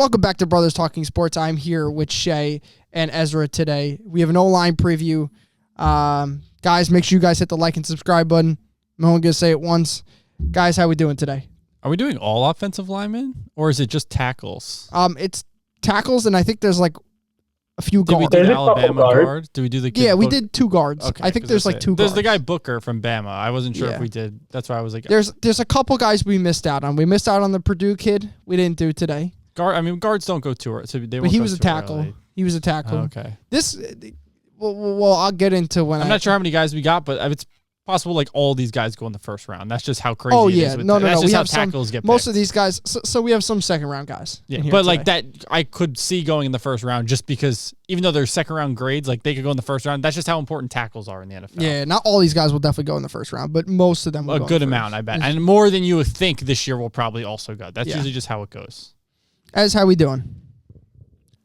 Welcome back to Brothers Talking Sports. I'm here with Shea and Ezra today. We have an O-line preview. Guys, make sure you guys hit the like and subscribe button. I'm only going to say it once. Guys, how we doing today? Are we doing all offensive linemen, or is it just tackles? It's tackles, and I think there's like a few guards. Did we do the Alabama guard? Did we do the kid? Yeah, we did two guards. Okay, I think there's like two guards. There's the guy Booker from Bama. I wasn't sure if we did. That's why I was like... There's a couple guys we missed out on. We missed out on the Purdue kid. We didn't do today. Guards don't go too early. So but he was a tackle. Early. He was a tackle. Oh, okay. Well, I'll get into when I'm not sure how many guys we got, but it's possible like all these guys go in the first round. That's just how crazy it is. No. That's just we how have tackles get most picked. of these guys. So we have some second round guys. Yeah, but like that, I could see going in the first round just because even though they're second round grades, like they could go in the first round. That's just how important tackles are in the NFL. Yeah, not all these guys will definitely go in the first round, but most of them will a good amount, I bet, and more than you would think this year will probably also go. That's usually just how it goes. Ez, how we doing?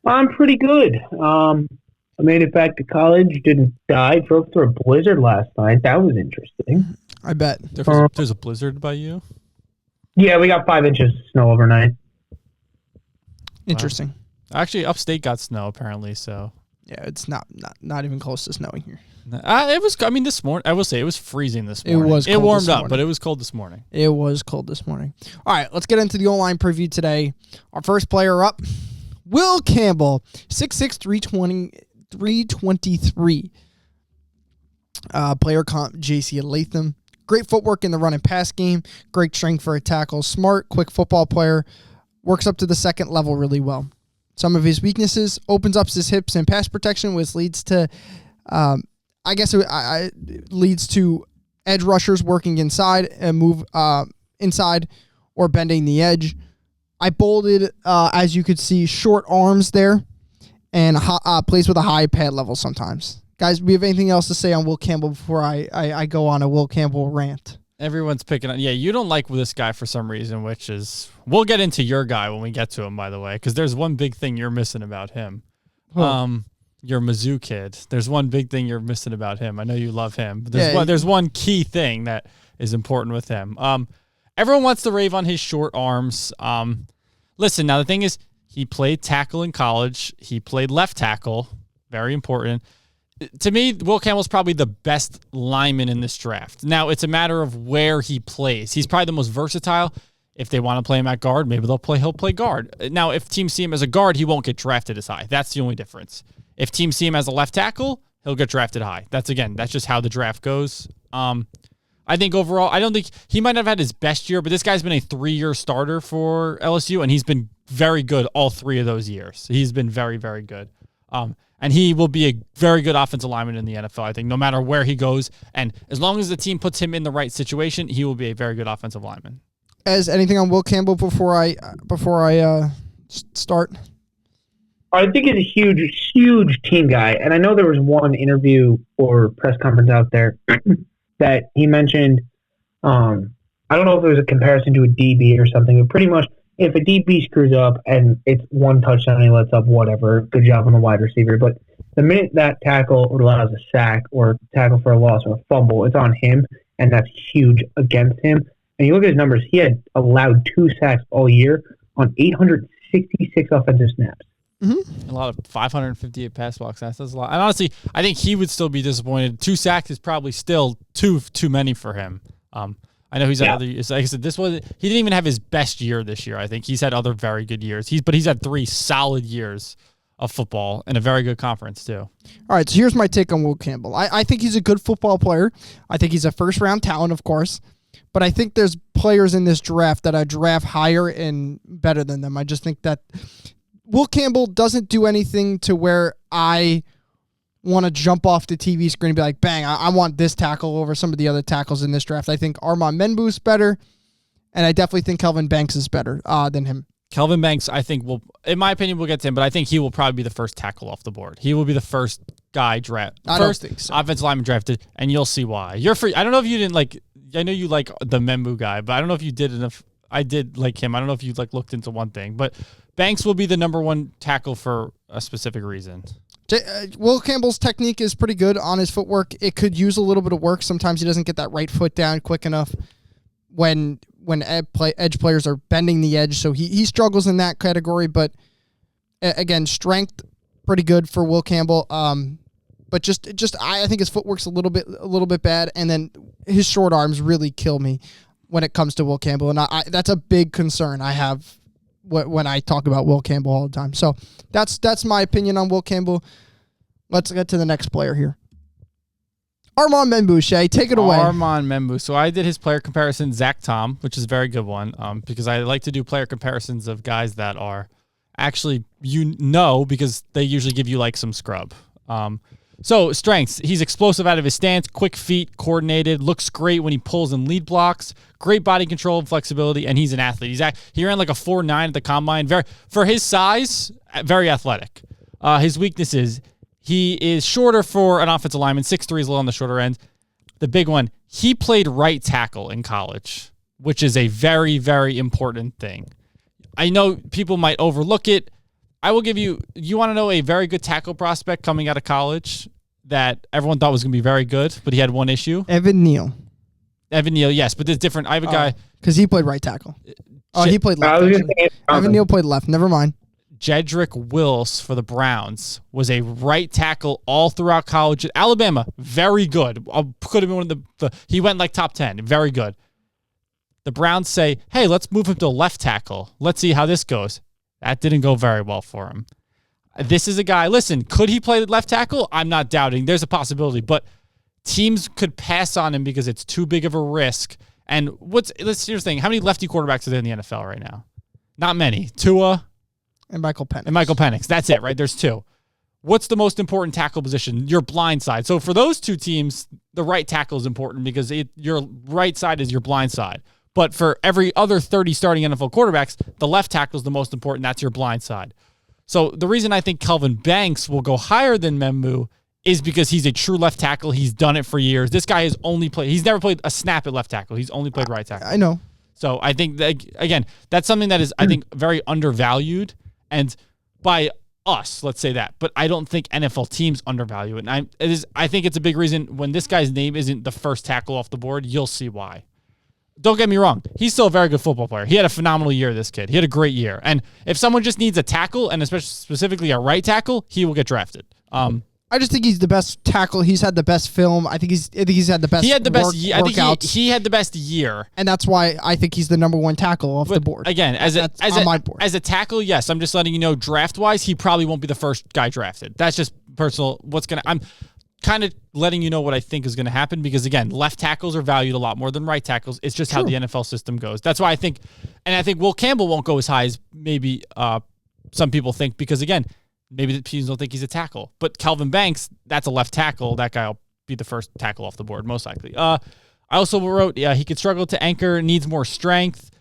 I'm pretty good. I made it back to college, didn't die, drove through a blizzard last night. That was interesting. I bet. There's a blizzard by you? Yeah, we got 5 inches of snow overnight. Interesting. Wow. Actually, upstate got snow, apparently, so. Yeah, it's not even close to snowing here. It was, this morning, I will say, it was freezing this morning. It warmed up, but it was cold this morning. It was cold this morning. All right, let's get into the O-line preview today. Our first player up, Will Campbell, 6'6", 323. Player comp, J.C. Latham. Great footwork in the run and pass game. Great strength for a tackle. Smart, quick football player. Works up to the second level really well. Some of his weaknesses, opens up his hips and pass protection, which leads to, leads to edge rushers working inside and move inside or bending the edge. I bolded, as you could see, short arms there and plays with a high pad level sometimes. Guys, do we have anything else to say on Will Campbell before I go on a Will Campbell rant? Everyone's picking on. Yeah, you don't like this guy for some reason, which is... We'll get into your guy when we get to him, by the way, because there's one big thing you're missing about him. Your Mizzou kid. There's one big thing you're missing about him. I know you love him. But there's one key thing that is important with him. Everyone wants to rave on his short arms. Listen, now the thing is, he played tackle in college. He played left tackle. Very important. To me, Will Campbell's probably the best lineman in this draft. Now, it's a matter of where he plays. He's probably the most versatile. If they want to play him at guard, maybe he'll play guard. Now, if teams see him as a guard, he won't get drafted as high. That's the only difference. If teams see him as a left tackle, he'll get drafted high. That's just how the draft goes. I think overall, I don't think he might have had his best year, but this guy's been a 3-year starter for LSU, and he's been very good all 3 of those years. He's been very, very good. And he will be a very good offensive lineman in the NFL, I think, no matter where he goes. And as long as the team puts him in the right situation, he will be a very good offensive lineman. Ez, anything on Will Campbell before I start? I think he's a huge, huge team guy. And I know there was one interview or press conference out there that he mentioned, I don't know if it was a comparison to a DB or something, but pretty much if a DB screws up and it's one touchdown and he lets up whatever, good job on the wide receiver. But the minute that tackle allows a sack or tackle for a loss or a fumble, it's on him, and that's huge against him. And you look at his numbers, he had allowed 2 sacks all year on 866 offensive snaps. Mm-hmm. A lot of 558 pass block sacks. That's a lot. And honestly, I think he would still be disappointed. 2 sacks is probably still too many for him. I know he's had other. Like I said, he didn't even have his best year this year. I think he's had other very good years. But he's had 3 solid years of football and a very good conference too. All right, so here's my take on Will Campbell. I think he's a good football player. I think he's a first-round talent, of course. But I think there's players in this draft that I draft higher and better than them. I just think that Will Campbell doesn't do anything to where I want to jump off the TV screen and be like, bang, I want this tackle over some of the other tackles in this draft. I think Armand Menbou's better, and I definitely think Kelvin Banks is better than him. Kelvin Banks, I think, in my opinion, we'll get to him, but I think he will probably be the first tackle off the board. He will be the first guy don't think so. Offensive lineman drafted, and you'll see why. You're free. I don't know if you didn't like. I know you like the Menbou guy, but I don't know if you did enough. I did like him. I don't know if you looked into one thing, but Banks will be the number 1 tackle for a specific reason. Will Campbell's technique is pretty good on his footwork. It could use a little bit of work. Sometimes he doesn't get that right foot down quick enough when edge players are bending the edge. So he struggles in that category, but Again, strength pretty good for Will Campbell. But just I think his footwork's a little bit bad, and then his short arms really kill me when it comes to Will Campbell, and that's a big concern I have when I talk about Will Campbell all the time. So that's my opinion on Will Campbell. Let's get to the next player here. Armand Membou, Shea, take it away. Armand Membou. So I did his player comparison, Zach Tom, which is a very good one, because I like to do player comparisons of guys that are actually, because they usually give you like some scrub. So strengths, he's explosive out of his stance, quick feet, coordinated, looks great when he pulls and lead blocks, great body control and flexibility, and he's an athlete. He ran like a 4.9 at the combine. For his size, very athletic. His weaknesses, he is shorter for an offensive lineman, 6'3" is a little on the shorter end. The big one, he played right tackle in college, which is a very, very important thing. I know people might overlook it. I will give you want to know a very good tackle prospect coming out of college that everyone thought was going to be very good, but he had one issue? Evan Neal, yes, but there's different. I have a guy. Because he played right tackle. He played left. Evan Neal played left. Never mind. Jedrick Wills for the Browns was a right tackle all throughout college at Alabama. Very good. Could have been one of the he went like top 10. Very good. The Browns say, hey, let's move him to left tackle. Let's see how this goes. That didn't go very well for him. This is a guy, listen, could he play left tackle? I'm not doubting. There's a possibility, but teams could pass on him because it's too big of a risk. And here's the thing. How many lefty quarterbacks are there in the NFL right now? Not many. Tua and Michael Penix. That's it, right? There's two. What's the most important tackle position? Your blind side. So for those two teams, the right tackle is important because your right side is your blind side. But for every other 30 starting NFL quarterbacks, the left tackle is the most important. That's your blind side. So the reason I think Kelvin Banks will go higher than Membou is because he's a true left tackle. He's done it for years. This guy he's never played a snap at left tackle. He's only played right tackle. I know. So I think that, again, that's something that is, I think, very undervalued. And by us, let's say that. But I don't think NFL teams undervalue it. And I think it's a big reason when this guy's name isn't the first tackle off the board, you'll see why. Don't get me wrong. He's still a very good football player. He had a phenomenal year, this kid. He had a great year. And if someone just needs a tackle, and especially specifically a right tackle, he will get drafted. I just think he's the best tackle. He's had the best film. I think he's had the best. He had the best. I think workouts. he had the best year, and that's why I think he's the number one tackle off the board. Again, as a tackle, yes, I'm just letting you know. Draft wise, he probably won't be the first guy drafted. That's just personal. I'm kind of letting you know what I think is going to happen because, again, left tackles are valued a lot more than right tackles. It's just how the NFL system goes. That's why I think Will Campbell won't go as high as maybe some people think because, again, maybe the teams don't think he's a tackle. But Kelvin Banks, that's a left tackle. That guy will be the first tackle off the board, most likely. I also wrote, he could struggle to anchor, needs more strength.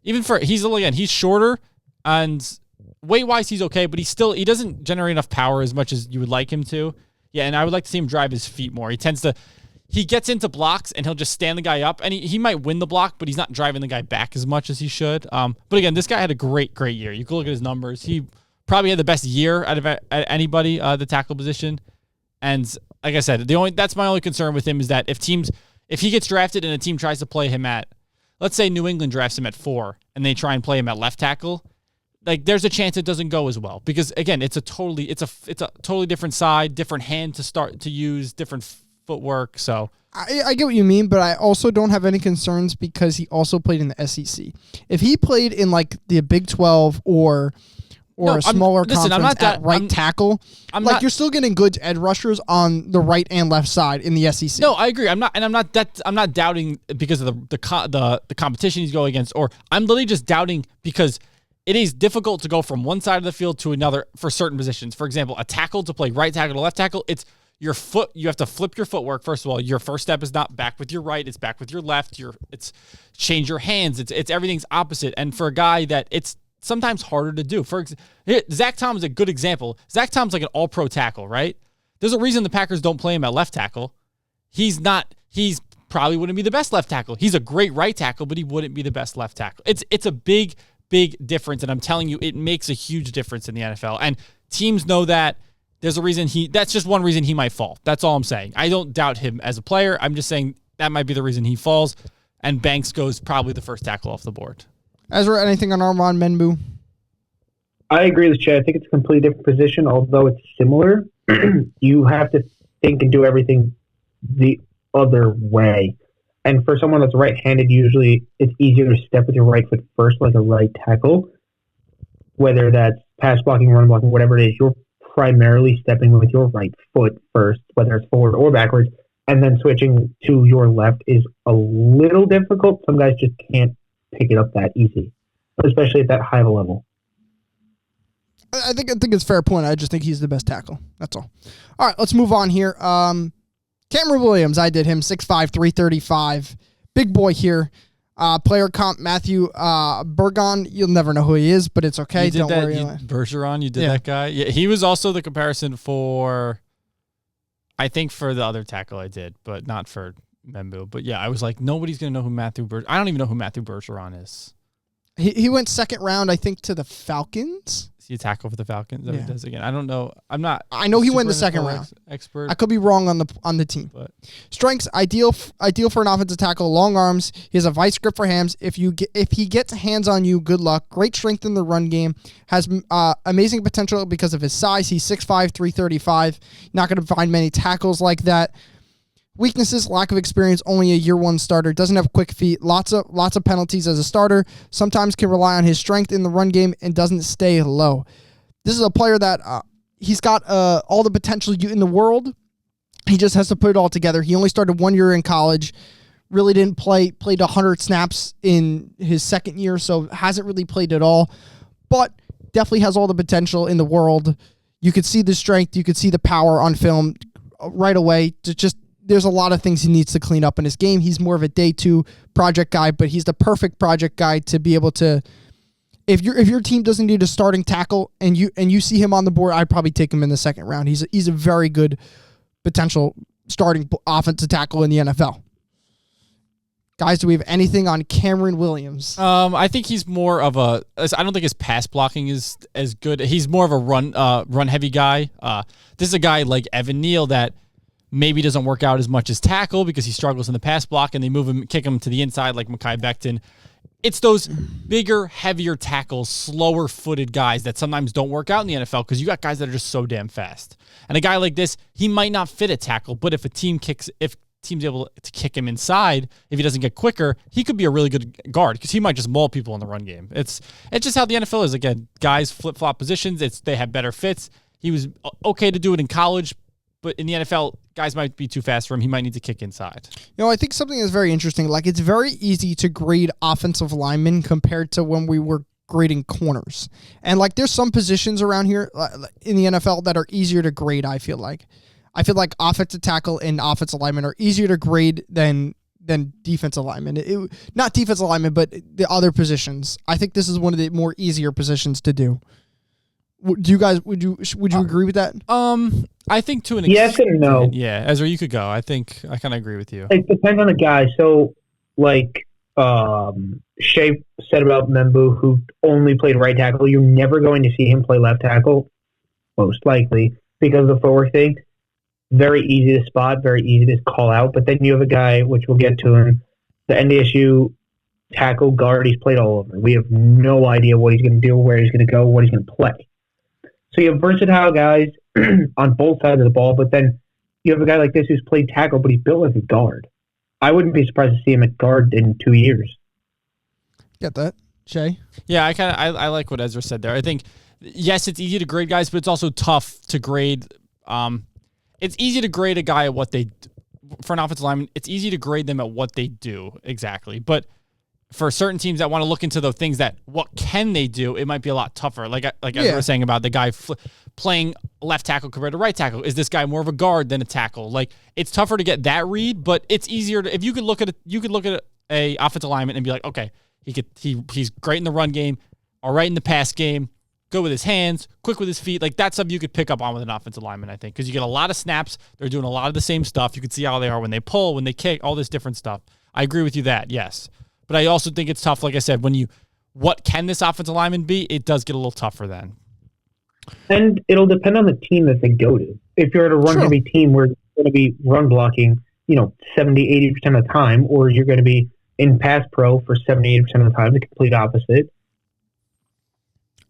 He's shorter and weight-wise he's okay, but he doesn't generate enough power as much as you would like him to. Yeah, and I would like to see him drive his feet more. He gets into blocks and he'll just stand the guy up, and he might win the block, but he's not driving the guy back as much as he should. But again, this guy had a great year. You can look at his numbers. He probably had the best year out of anybody the tackle position. And like I said, that's my only concern with him is that if he gets drafted and a team tries to play him at, let's say New England drafts him at 4 and they try and play him at left tackle, like there's a chance it doesn't go as well because again, it's a totally different side, different hand to start to use, different footwork. So I get what you mean, but I also don't have any concerns because he also played in the SEC. If he played in like the Big 12 or a smaller conference at right tackle, you're still getting good edge rushers on the right and left side in the SEC. No, I agree. I'm not doubting because of the competition he's going against, or I'm literally just doubting because it is difficult to go from one side of the field to another for certain positions. For example, a tackle to play right tackle to left tackle, it's your foot. You have to flip your footwork. First of all, your first step is not back with your right; it's back with your left. It's change your hands. It's everything's opposite. And for a guy that it's sometimes harder to do. Zach Tom is a good example. Zach Tom's like an all-pro tackle, right? There's a reason the Packers don't play him at left tackle. He's probably wouldn't be the best left tackle. He's a great right tackle, but he wouldn't be the best left tackle. It's a big difference, and I'm telling you, it makes a huge difference in the NFL. And teams know that. There's a reason that's just one reason he might fall. That's all I'm saying. I don't doubt him as a player. I'm just saying that might be the reason he falls, and Banks goes probably the first tackle off the board. Ezra, anything on Armand Membou? I agree with Shea. I think it's a completely different position, although it's similar. You have to think and do everything the other way. And for someone that's right-handed, usually it's easier to step with your right foot first, like a right tackle. Whether that's pass blocking, run blocking, whatever it is, you're primarily stepping with your right foot first, whether it's forward or backwards, and then switching to your left is a little difficult. Some guys just can't pick it up that easy, especially at that high of a level. I think it's a fair point. I just think he's the best tackle. That's all. All right, let's move on here. Cameron Williams, I did him 6'5", 335. Big boy here. Player comp Matthew Bergon. You'll never know who he is, but it's okay. Don't worry. Bergeron, you did that guy? Yeah, he was also the comparison for, I think for the other tackle I did, but not for Membu. But yeah, I was like, nobody's going to know who Matthew Bergeron. I don't even know who Matthew Bergeron is. He went second round, I think, to the Falcons. Is he a tackle for the Falcons? That he does again. I don't know. I'm not. I know he went the second round. Expert. I could be wrong on the team. But strengths ideal for an offensive tackle. Long arms. He has a vice grip for hands. If he gets hands on you, good luck. Great strength in the run game. Has amazing potential because of his size. He's 6'5", 335. Not going to find many tackles like that. Weaknesses, lack of experience, only a year one starter, doesn't have quick feet, lots of penalties as a starter, sometimes can rely on his strength in the run game and doesn't stay low. This is a player that he's got all the potential in the world. He just has to put it all together. He only started 1 year in college, really didn't played 100 snaps in his second year, so hasn't really played at all, but definitely has all the potential in the world. You could see the strength, you could see the power on film right away. There's a lot of things he needs to clean up in his game. He's more of a day two project guy, but he's the perfect project guy to be able to. If your team doesn't need a starting tackle and you see him on the board, I'd probably take him in the second round. He's a very good potential starting offensive tackle in the NFL. Guys, do we have anything on Cameron Williams? I think he's more of a. I don't think his pass blocking is as good. He's more of a run heavy guy. This is a guy like Evan Neal that maybe doesn't work out as much as tackle because he struggles in the pass block and they kick him to the inside like Mekhi Becton. It's those bigger, heavier tackles, slower footed guys that sometimes don't work out in the NFL because you got guys that are just so damn fast. And a guy like this, he might not fit a tackle, but if team's able to kick him inside, if he doesn't get quicker, he could be a really good guard because he might just maul people in the run game. It's just how the NFL is. Again, guys flip-flop positions. They have better fits. He was okay to do it in college, but in the NFL, guys might be too fast for him. He might need to kick inside. I think something that's very interesting, like it's very easy to grade offensive linemen compared to when we were grading corners. And like there's some positions around here in the NFL that are easier to grade, I feel like. Offensive tackle and offensive lineman are easier to grade than defensive lineman. Not defensive lineman, but the other positions. I think this is one of the more easier positions to do. Do you guys would you agree with that? I think to an extent. Yes and no. Yeah, Ezra, you could go. I think I kind of agree with you. It depends on the guy. So, like Shea said about Membu, who only played right tackle, you're never going to see him play left tackle, most likely, because of the footwork thing. Very easy to spot, very easy to call out. But then you have a guy, which we'll get to him, the NDSU tackle guard, he's played all over. We have no idea what he's going to do, where he's going to go, what he's going to play. So you have versatile guys on both sides of the ball, but then you have a guy like this who's played tackle, but he's built like a guard. I wouldn't be surprised to see him at guard in 2 years. Get that, Shea? Yeah, I like what Ezra said there. I think, yes, it's easy to grade guys, but it's also tough to grade. It's easy to grade a guy at what they, for an offensive lineman, it's easy to grade them at what they do exactly. But for certain teams that want to look into the things that what can they do, it might be a lot tougher. Like Ezra was saying about the guy playing left tackle compared to right tackle. Is this guy more of a guard than a tackle? Like it's tougher to get that read, but it's easier to, if you could look at a offensive lineman and be like, okay, he's great in the run game, all right in the pass game, good with his hands, quick with his feet. Like that's something you could pick up on with an offensive lineman, I think, because you get a lot of snaps. They're doing a lot of the same stuff. You can see how they are when they pull, when they kick, all this different stuff. I agree with you that, yes. But I also think it's tough, like I said, what can this offensive lineman be? It does get a little tougher then. And it'll depend on the team that they go to. If you're at a run-heavy team where you're going to be run blocking, 70, 80% of the time, or you're going to be in pass pro for 70, 80% of the time, the complete opposite.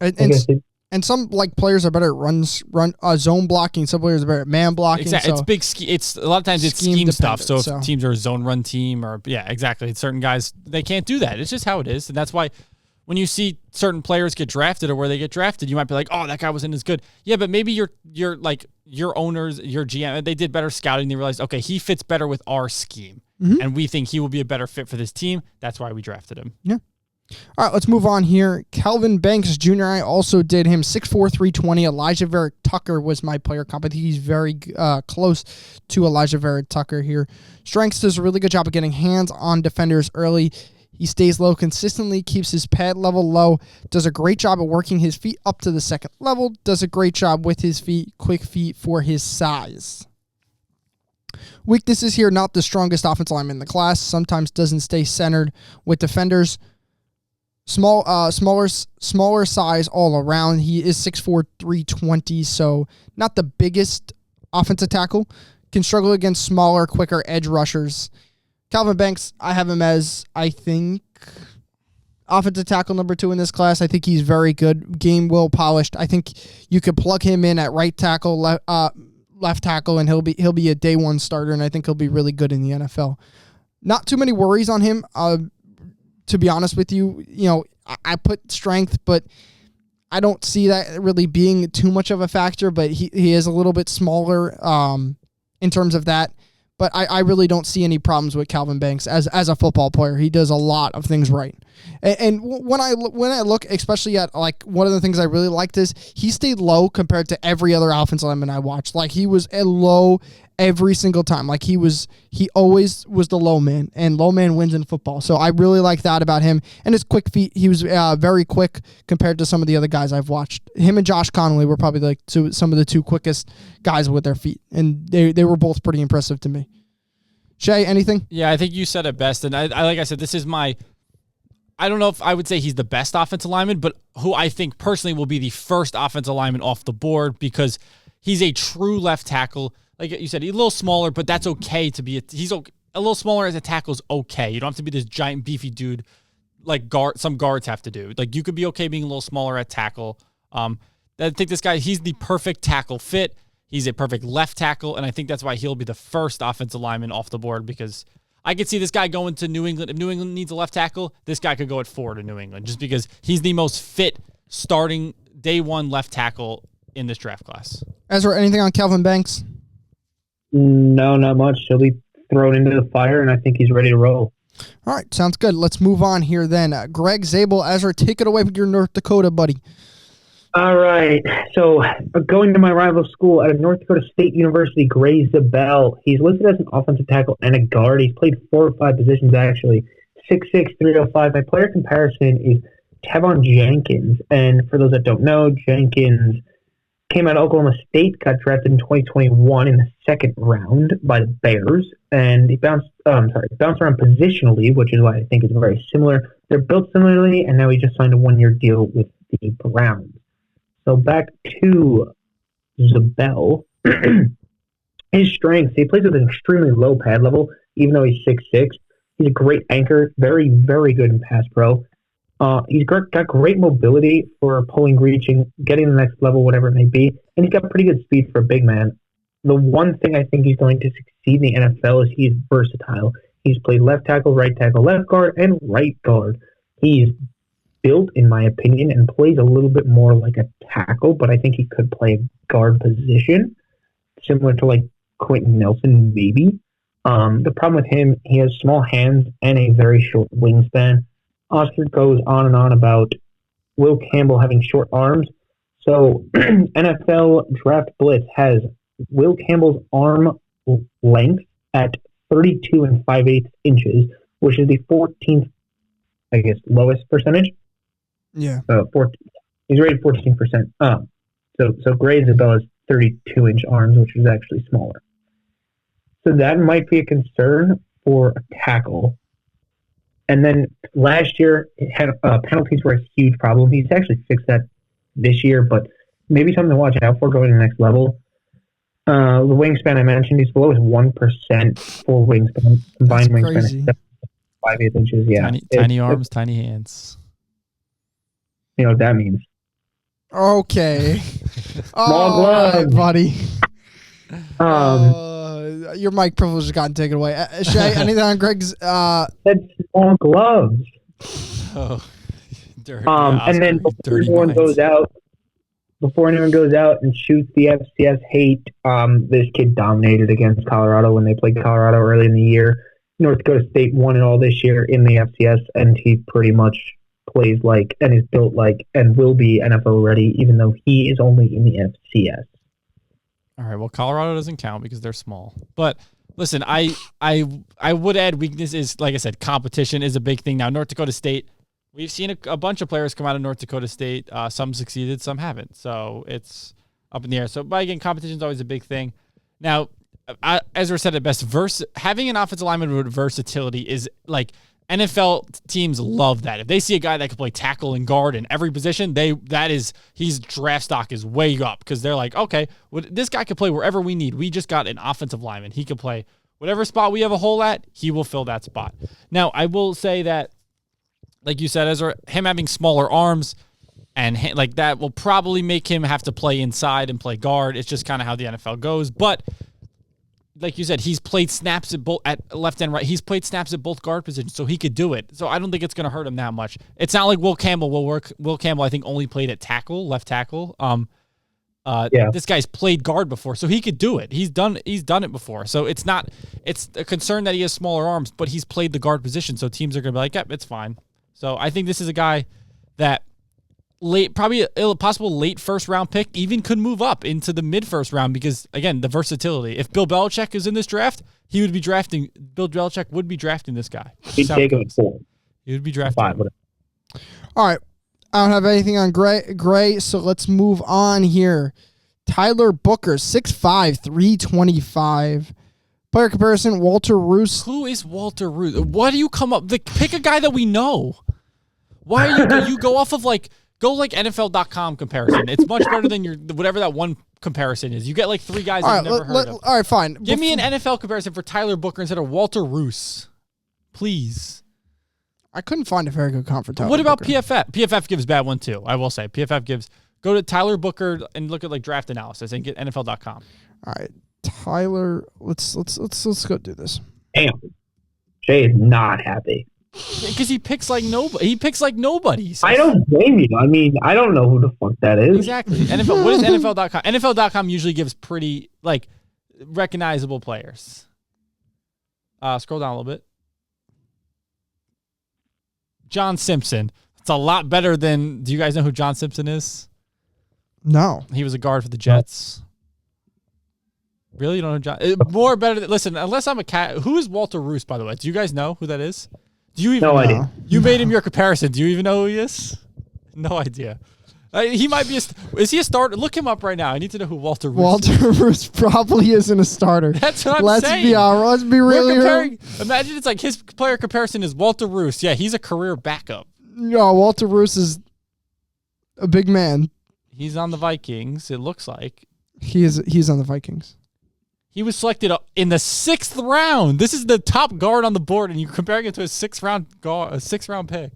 And And some players are better at zone blocking. Some players are better at man blocking. Exactly. So It's a lot of times it's scheme stuff. So if so. teams are a zone run team exactly. Certain guys, they can't do that. It's just how it is. And that's why when you see certain players get drafted or where they get drafted, you might be like, oh, that guy wasn't as good. Yeah, but maybe your owners, your GM, they did better scouting. They realized, okay, he fits better with our scheme. Mm-hmm. And we think he will be a better fit for this team. That's why we drafted him. Yeah. All right, let's move on here. Calvin Banks Jr., I also did him 6'4", 320. Elijah Vera Tucker was my player comp. I think he's very close to Elijah Vera Tucker here. Strengths does a really good job of getting hands on defenders early. He stays low consistently, keeps his pad level low, does a great job of working his feet up to the second level, does a great job with his feet, quick feet for his size. Weaknesses here, not the strongest offensive lineman in the class, sometimes doesn't stay centered with defenders. Smaller size all around. He is 6'4", 320, so not the biggest offensive tackle. Can struggle against smaller, quicker edge rushers. Calvin Banks, I have him as, I think, offensive tackle number 2 in this class. I think he's very good, game well polished. I think you could plug him in at right tackle, left tackle, and he'll be a day one starter, and I think he'll be really good in the NFL. Not too many worries on him. To be honest with you, I put strength, but I don't see that really being too much of a factor, but he is a little bit smaller in terms of that. But I really don't see any problems with Calvin Banks as a football player. He does a lot of things right. And when I look, especially at one of the things I really liked is he stayed low compared to every other offensive lineman I watched. He was a low every single time. He always was the low man, and low man wins in football. So I really like that about him. And his quick feet, he was very quick compared to some of the other guys I've watched. Him and Josh Connolly were probably some of the 2 quickest guys with their feet, and they were both pretty impressive to me. Shea, anything? Yeah, I think you said it best. And I like I said, this is I don't know if I would say he's the best offensive lineman, but who I think personally will be the first offensive lineman off the board because he's a true left tackle. Like you said, he's a little smaller, but that's okay to be. He's a little smaller as a tackle is okay. You don't have to be this giant beefy dude like some guards have to do. You could be okay being a little smaller at tackle. I think this guy, he's the perfect tackle fit. He's a perfect left tackle, and I think that's why he'll be the first offensive lineman off the board because I could see this guy going to New England. If New England needs a left tackle, this guy could go at 4 to New England just because he's the most fit starting day one left tackle in this draft class. Ezra, anything on Calvin Banks? No, not much. He'll be thrown into the fire, and I think he's ready to roll. All right, sounds good. Let's move on here then. Greg Zabel, Ezra, take it away with your North Dakota buddy. All right. So going to my rival school at North Dakota State University, Gray Zabel. He's listed as an offensive tackle and a guard. He's played 4 or 5 positions, actually. 6'6", 305. My player comparison is Tevon Jenkins. And for those that don't know, Jenkins came out of Oklahoma State, got drafted in 2021 in the 2nd round by the Bears. And he bounced around positionally, which is why I think it's very similar. They're built similarly, and now he just signed a 1-year deal with the Browns. So back to Zabel. His strengths, he plays with an extremely low pad level, even though he's 6'6". He's a great anchor, very, very good in pass pro. He's got great mobility for pulling, reaching, getting the next level, whatever it may be. And he's got pretty good speed for a big man. The one thing I think he's going to succeed in the NFL is he's versatile. He's played left tackle, left guard, and right guard. He's built, in my opinion, and plays a little bit more like a tackle, but I think he could play a guard position, similar to Quentin Nelson, maybe. The problem with him, he has small hands and a very short wingspan. Oscar goes on and on about Will Campbell having short arms. So NFL Draft Blitz has Will Campbell's arm length at 32 and 5/8 inches, which is the 14th, lowest percentage. Yeah. He's rated 14%. So Gray Zabel has 32-inch arms, which is actually smaller. So that might be a concern for a tackle. And then last year, penalties were a huge problem. He's actually fixed that this year, but maybe something to watch out for going to the next level. The wingspan I mentioned, he's below 1% for wingspan. Combined wingspan is 5/8 inches. Yeah, tiny arms, tiny hands. You know what that means. Okay. Small gloves. buddy. Um, Your mic privilege has gotten taken away. Shea, anything on Greg's? That's small gloves. Oh, dirty And then before anyone goes out and shoots the FCS hate, this kid dominated against Colorado when they played Colorado early in the year. North Dakota State won it all this year in the FCS, and he pretty much plays like and is built like and will be NFL ready, even though he is only in the FCS. All right. Well, Colorado doesn't count because they're small. But listen, I would add weakness is, like I said, competition is a big thing. Now, North Dakota State, we've seen a bunch of players come out of North Dakota State. Some succeeded, some haven't. So it's up in the air. So, but again, competition is always a big thing. Now, Ezra said it best. Having an offensive lineman with versatility is like NFL teams love that. If they see a guy that can play tackle and guard in every position, his draft stock is way up because they're like, okay, this guy can play wherever we need. We just got an offensive lineman. He can play whatever spot we have a hole at. He will fill that spot. Now, I will say that, like you said, Ezra, him having smaller arms and like that will probably make him have to play inside and play guard. It's just kind of how the NFL goes. But like you said, he's played snaps at left and right. He's played snaps at both guard positions, so he could do it. So I don't think it's going to hurt him that much. It's not like Will Campbell will work. Will Campbell, I think, only played at left tackle. This guy's played guard before, so he could do it. He's done it before. So it's a concern that he has smaller arms, but he's played the guard position, so teams are going to be like, yep, it's fine. So I think this is a guy that probably a possible late first round pick, even could move up into the mid first round because, again, the versatility. If Bill Belichick is in this draft, Bill Belichick would be drafting this guy. He'd take him at 4. He would be drafting 5. All right. I don't have anything on Gray, so let's move on here. Tyler Booker, 6'5", 325. Player comparison, Walter Roos. Who is Walter Roos? Why do you come up? Pick a guy that we know. Why are you go off of go like NFL.com comparison. It's much better than your whatever that one comparison is. You get like 3 guys I've never heard of. All right, fine. Give me an NFL comparison for Tyler Booker instead of Walter Roos, please. I couldn't find a very good comp for Tyler What about Booker. PFF? PFF gives bad one too. I will say PFF gives. Go to Tyler Booker and look at like draft analysis and get NFL.com. All right, Tyler. Let's go do this. Damn, Jay is not happy. Because he picks like nobody. He picks like nobody. So. I don't blame you. I mean, I don't know who the fuck that is. Exactly. NFL. What is NFL.com? NFL.com usually gives pretty like recognizable players. Scroll down a little bit. John Simpson. It's a lot better than. Do you guys know who John Simpson is? No. He was a guard for the Jets. Really? You don't know John? More better than. Listen, unless I'm a cat. Who is Walter Roos, by the way? Do you guys know who that is? Do you even no know? idea. You made him your comparison. Do you even know who he is? No idea. He might be is he a starter? Look him up right now. I need to know who Walter Roos is. Walter Roos probably isn't a starter. That's what I'm let's saying. Let's be really real. Imagine it's like his player comparison is Walter Roos. Yeah, he's a career backup. No, Walter Roos is a big man. He's on the Vikings, it looks like. He's on the Vikings. He was selected in the 6th round. This is the top guard on the board, and you're comparing it to a 6th round pick.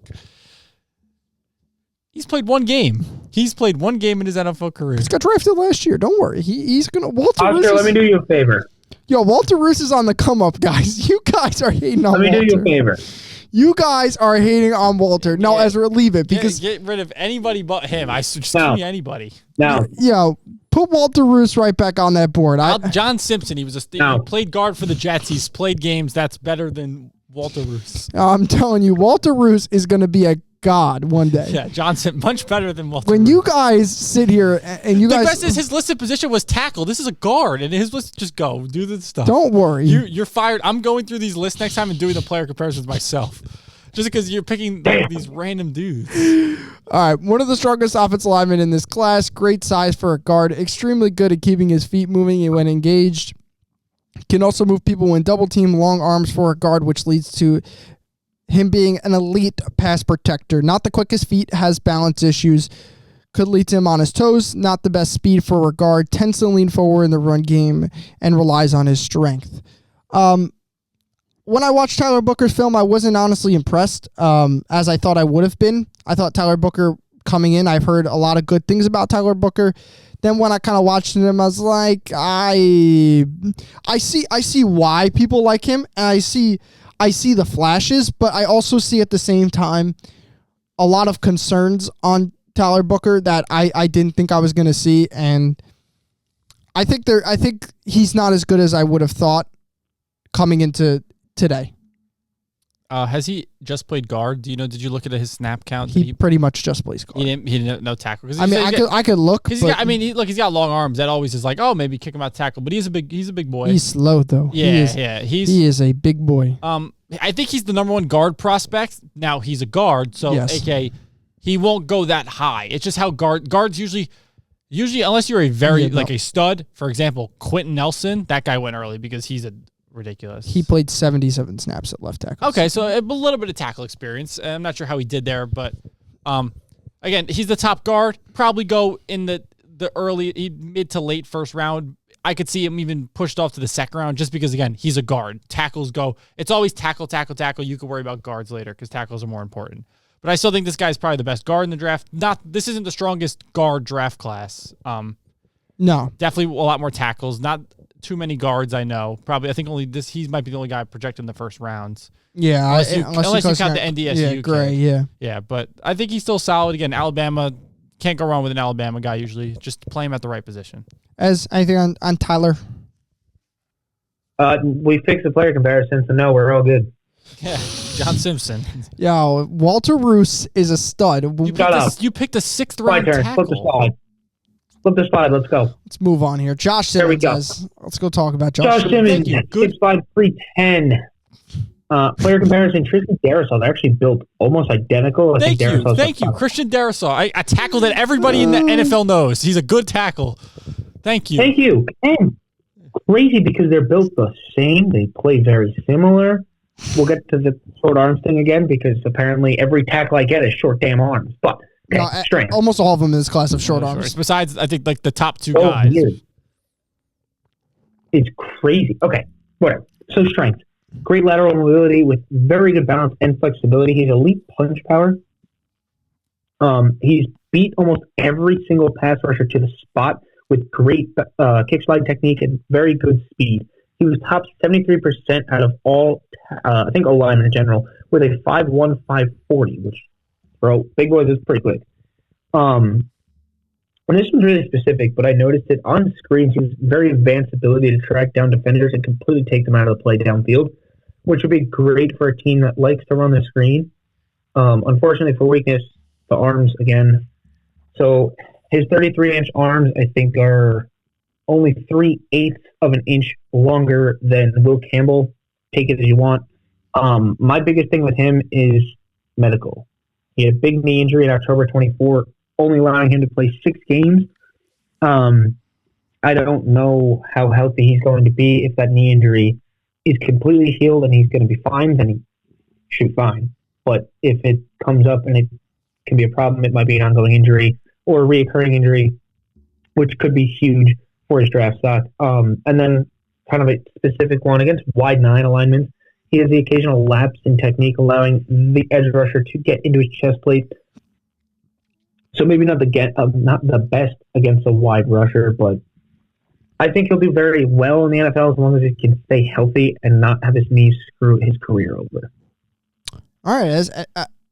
He's played one game. He's played one game in his NFL career. He's got drafted last year. Don't worry. He's gonna. Oscar, let me do you a favor. Yo, Walter Roos is on the come up, guys. You guys are hating on Walter. Let me do you a favor. You guys are hating on Walter. No, Ezra, leave it because get rid of anybody but him. Just give me anybody. No. Yo, put Walter Roos right back on that board. John Simpson. He played guard for the Jets. He's played games. That's better than Walter Roos. I'm telling you, Walter Roos is going to be a god one day. Yeah, Johnson, much better than Walter When Roos. you guys sit here and you the guys... best is his listed position was tackle. This is a guard, and his list just go. Do the stuff. Don't worry. You're fired. I'm going through these lists next time and doing the player comparisons myself. Just because you're picking these random dudes. All right, one of the strongest offensive linemen in this class. Great size for a guard. Extremely good at keeping his feet moving when engaged. Can also move people when double team. Long arms for a guard, which leads to him being an elite pass protector. Not the quickest feet, has balance issues. Could lead to him on his toes. Not the best speed for a guard. Tends to lean forward in the run game and relies on his strength. When I watched Tyler Booker's film, I wasn't honestly impressed as I thought I would have been. I thought Tyler Booker coming in. I've heard a lot of good things about Tyler Booker. Then when I kind of watched him, I was like, I see why people like him, and I see the flashes, but I also see at the same time a lot of concerns on Tyler Booker that I didn't think I was going to see, and I think he's not as good as I would have thought coming into today. Has he just played guard? Do you know? Did you look at his snap count? He pretty much just plays guard. He didn't no tackle. I mean, I could look. He's got long arms. That always is like, oh, maybe kick him out tackle. But he's a big boy. He's slow though. Yeah, he is a big boy. I think he's the number one guard prospect. Now he's a guard, so yes. AK, he won't go that high. It's just how guards usually unless you're a a stud. For example, Quentin Nelson, that guy went early because he's a ridiculous. He played 77 snaps at left tackle. Okay, so a little bit of tackle experience. I'm not sure how he did there, but again, he's the top guard. Probably go in the early mid to late first round. I could see him even pushed off to the second round just because, again, he's a guard. Tackles go. It's always tackle. You can worry about guards later because tackles are more important. But I still think this guy's probably the best guard in the draft. This isn't the strongest guard draft class. No. Definitely a lot more tackles. Not too many guards, I know. Probably, I think he might be the only guy projected in the first rounds. Yeah, unless you count the NDSU. Yeah, Gray, yeah. Yeah, but I think he's still solid. Again, Alabama, can't go wrong with an Alabama guy usually. Just play him at the right position. As anything on Tyler? We fixed the player comparison, so no, we're all good. Yeah, John Simpson. Yo, Walter Roos is a stud. You picked a sixth round tackle. Flip the slide. Let's go. Let's move on here. Josh Simmons. There we go. Let's go talk about Josh Simmons. 6'5", 310. Player comparison, Tristan Darrisaw. They're actually built almost identical. Thank you. Christian Darrisaw. I tackled that everybody in the NFL knows. He's a good tackle. Thank you. Thank you. And crazy because they're built the same. They play very similar. We'll get to the short arms thing again because apparently every tackle I get is short damn arms. But strength. Almost all of them in this class of short arms. Besides, I think like the top two guys. Years. It's crazy. Okay, whatever. So strength. Great lateral mobility with very good balance and flexibility. He's elite punch power. He's beat almost every single pass rusher to the spot with great kick slide technique and very good speed. He was top 73% out of all, I think, O-line in general, with a 5'1", 540, which, bro, big boys is pretty quick. And this was really specific, but I noticed it on screens. He has very advanced ability to track down defenders and completely take them out of the play downfield, which would be great for a team that likes to run the screen. Unfortunately, for weakness, the arms again. So his 33-inch arms, I think, are only 3/8 of an inch longer than Will Campbell. Take it as you want. My biggest thing with him is medical. He had a big knee injury in October 24, only allowing him to play 6 games. I don't know how healthy he's going to be. If that knee injury is completely healed and he's going to be fine, then he should be fine. But if it comes up and it can be a problem, it might be an ongoing injury or a reoccurring injury, which could be huge for his draft stock. And then kind of a specific one against wide 9 alignments. He has the occasional lapse in technique, allowing the edge rusher to get into his chest plate. So maybe not the best against a wide rusher, but I think he'll do very well in the NFL as long as he can stay healthy and not have his knees screw his career over. All right,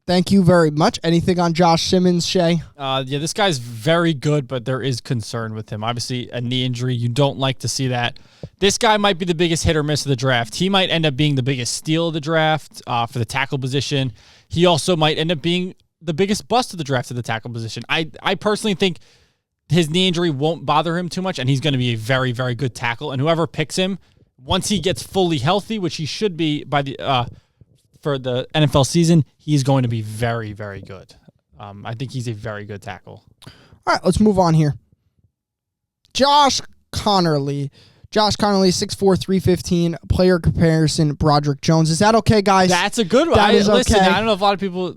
thank you very much. Anything on Josh Simmons, Shea? Yeah, this guy's very good, but there is concern with him. Obviously, a knee injury, you don't like to see that. This guy might be the biggest hit or miss of the draft. He might end up being the biggest steal of the draft for the tackle position. He also might end up being the biggest bust of the draft of the tackle position. I personally think his knee injury won't bother him too much, and he's going to be a very, very good tackle. And whoever picks him, once he gets fully healthy, which he should be by the for the NFL season, he's going to be very, very good. I think he's a very good tackle. All right, let's move on here. Josh Connerly, 6'4", 315, player comparison, Broderick Jones. Is that okay, guys? That's a good one. Listen, okay. I don't know if a lot of people,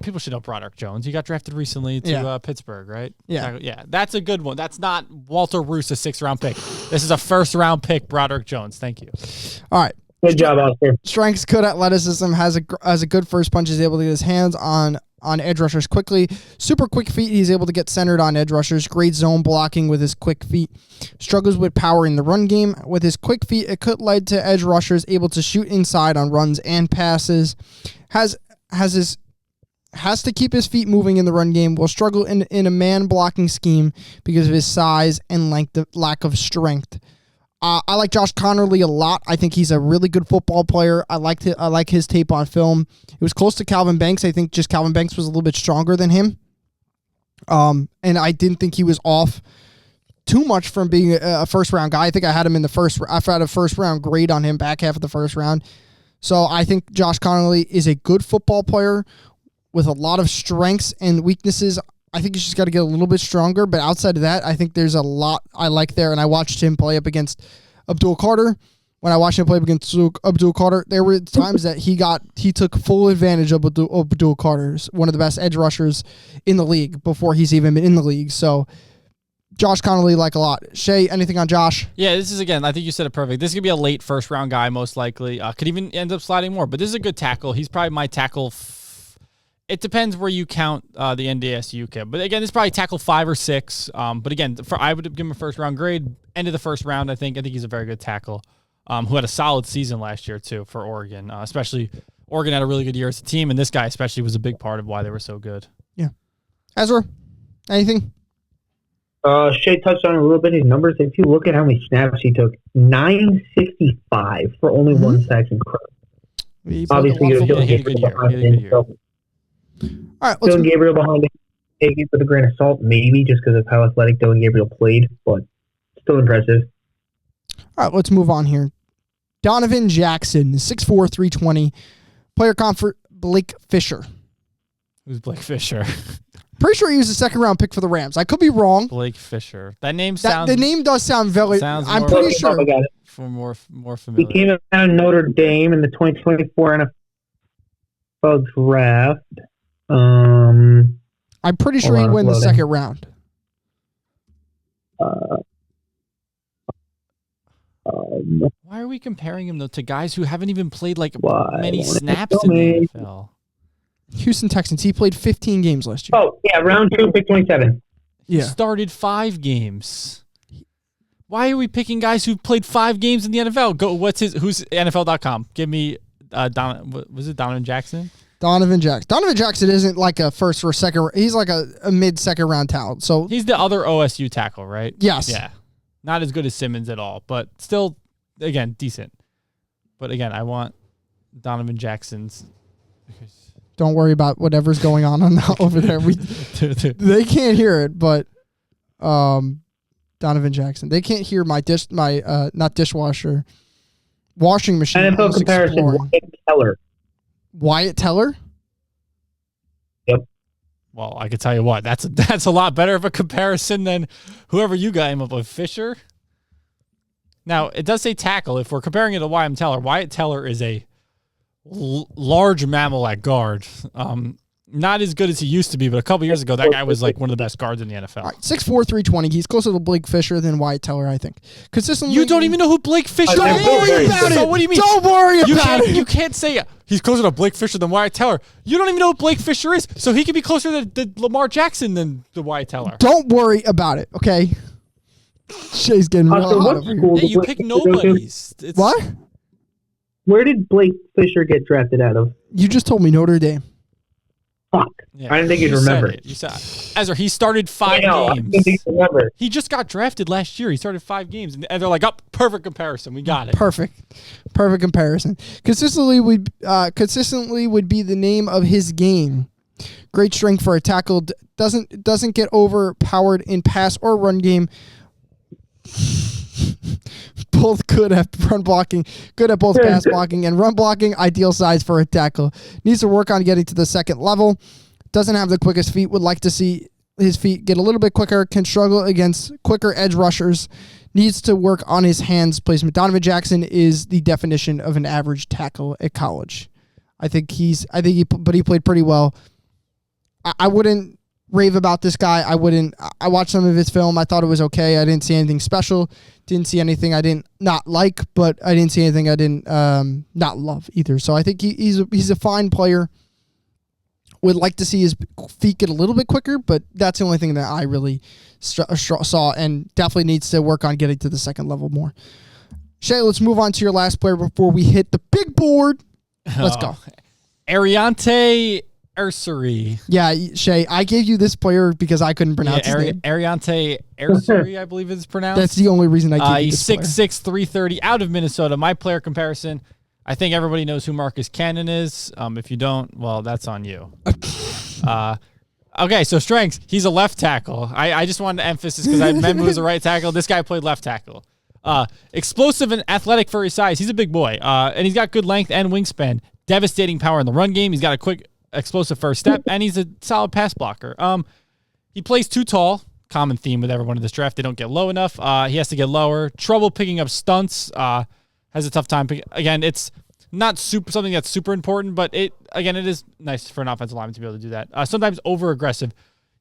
people should know Broderick Jones. He got drafted recently to Pittsburgh, right? Yeah. Yeah, that's a good one. That's not Walter Roos, a 6th-round pick. This is a 1st-round pick, Broderick Jones. Thank you. All right. Good job, Oscar. Strengths, good athleticism, has a good first punch, is able to get his hands on on edge rushers quickly. Super quick feet. He's able to get centered on edge rushers. Great zone blocking with his quick feet. Struggles with power in the run game. With his quick feet, it could lead to edge rushers able to shoot inside on runs and passes. Has to keep his feet moving in the run game. Will struggle in a man blocking scheme because of his size and lack of strength. I like Josh Connerly a lot. I think he's a really good football player. I like his tape on film. It was close to Calvin Banks. I think just Calvin Banks was a little bit stronger than him. And I didn't think he was off too much from being a first round guy. I think I had him in the first. I've had a first round grade on him back half of the first round. So I think Josh Connerly is a good football player with a lot of strengths and weaknesses. I think he's just got to get a little bit stronger, but outside of that, I think there's a lot I like there, and I watched him play up against Abdul Carter. When I watched him play up against Abdul Carter, there were times that he took full advantage of Abdul Carter's, one of the best edge rushers in the league before he's even been in the league. So Josh Connerly like a lot. Shea, anything on Josh? Yeah, this is, again, I think you said it perfect. This is going to be a late first-round guy, most likely. Could even end up sliding more, but this is a good tackle. He's probably my tackle. It depends where you count the NDSU kid. But again, this is probably tackle 5 or 6. But again, I would give him a first-round grade. End of the first round, I think. I think he's a very good tackle who had a solid season last year, too, for Oregon. Especially, Oregon had a really good year as a team, and this guy especially was a big part of why they were so good. Yeah. Ezra, anything? Shea touched on it a little bit. His numbers, if you look at how many snaps he took, 965 for only 1 sack. Incredible. Obviously, he had a good year. All right, Dylan Gabriel behind him. Take it with a grain of salt, maybe, just because of how athletic Dylan Gabriel played, but still impressive. All right, let's move on here. Donovan Jackson, 6'4", 320. Player comfort, Blake Fisher. Who's Blake Fisher? Pretty sure he was a second-round pick for the Rams. I could be wrong. Blake Fisher. That name sounds... The name does sound very... I'm pretty sure. More familiar. He came out of Notre Dame in the 2024 NFL draft. I'm pretty sure he went the second round. Why are we comparing him though to guys who haven't even played like many Why? snaps in the NFL? Houston Texans. He played 15 games last year. Oh, yeah, round 2, pick 27. He started 5 games. Why are we picking guys who played 5 games in the NFL? Who's NFL.com? Give me was it Donovan Jackson? Donovan Jackson isn't like a first or second. He's like a mid-second round talent. So he's the other OSU tackle, right? Yes. Yeah. Not as good as Simmons at all, but still, again, decent. But again, I want Donovan Jackson's. Don't worry about whatever's going on over there. They can't hear it, but Donovan Jackson. They can't hear my not dishwasher, washing machine. NFL comparison, Wyatt Teller. Wyatt Teller? Yep. Well, I could tell you what, that's a lot better of a comparison than whoever you got him up with, Fisher. Now, it does say tackle. If we're comparing it to Wyatt Teller is a large mammal at guard. Not as good as he used to be, but a couple years ago, that guy was like one of the best guards in the NFL. All right, 6'4", 320. He's closer to Blake Fisher than Wyatt Teller, I think. Consistently, you don't even know who Blake Fisher is. Don't worry about it. So what do you mean? Don't worry about it. You can't say he's closer to Blake Fisher than Wyatt Teller. You don't even know who Blake Fisher is, so he could be closer to Lamar Jackson than the Wyatt Teller. Don't worry about it, okay? Shay's getting real hot over here. Hey, you pick nobodies. What? Where did Blake Fisher get drafted out of? You just told me Notre Dame. Fuck. Yeah, I didn't think you'd remember. You said Ezra, he started 5 games. I didn't think you'd remember. He just got drafted last year. He started 5 games. And they're like, perfect comparison. We got it. Perfect comparison. Consistently would be the name of his game. Great strength for a tackle. Doesn't get overpowered in pass or run game. Both good at run blocking, good at both pass blocking and run blocking. Ideal size for a tackle. Needs to work on getting to the second level. Doesn't have the quickest feet. Would like to see his feet get a little bit quicker. Can struggle against quicker edge rushers. Needs to work on his hands placement. Donovan Jackson is the definition of an average tackle at college. But he played pretty well. I wouldn't rave about this guy. I watched some of his film. I thought it was okay. I didn't see anything special. Didn't see anything I didn't not like, but I didn't see anything I didn't not love either. So I think he's a fine player. Would like to see his feet get a little bit quicker, but that's the only thing that I really saw, and definitely needs to work on getting to the second level more. Shea, let's move on to your last player before we hit the big board. Let's go. Ariante Ursuri. Yeah, Shea, I gave you this player because I couldn't pronounce his name. Ariante Ursuri, I believe it's pronounced. That's the only reason I gave you this player. He's 6'6", 330, out of Minnesota. My player comparison, I think everybody knows who Marcus Cannon is. If you don't, well, that's on you. Okay, so strengths. He's a left tackle. I just wanted to emphasize because I remember he was a right tackle. This guy played left tackle. Explosive and athletic for his size. He's a big boy. And he's got good length and wingspan. Devastating power in the run game. He's got a quick, explosive first step, and he's a solid pass blocker. He plays too tall. Common theme with everyone in this draft. They don't get low enough. He has to get lower. Trouble picking up stunts. Has a tough time. Again, it's not something that's super important, but it is nice for an offensive lineman to be able to do that. Sometimes over aggressive.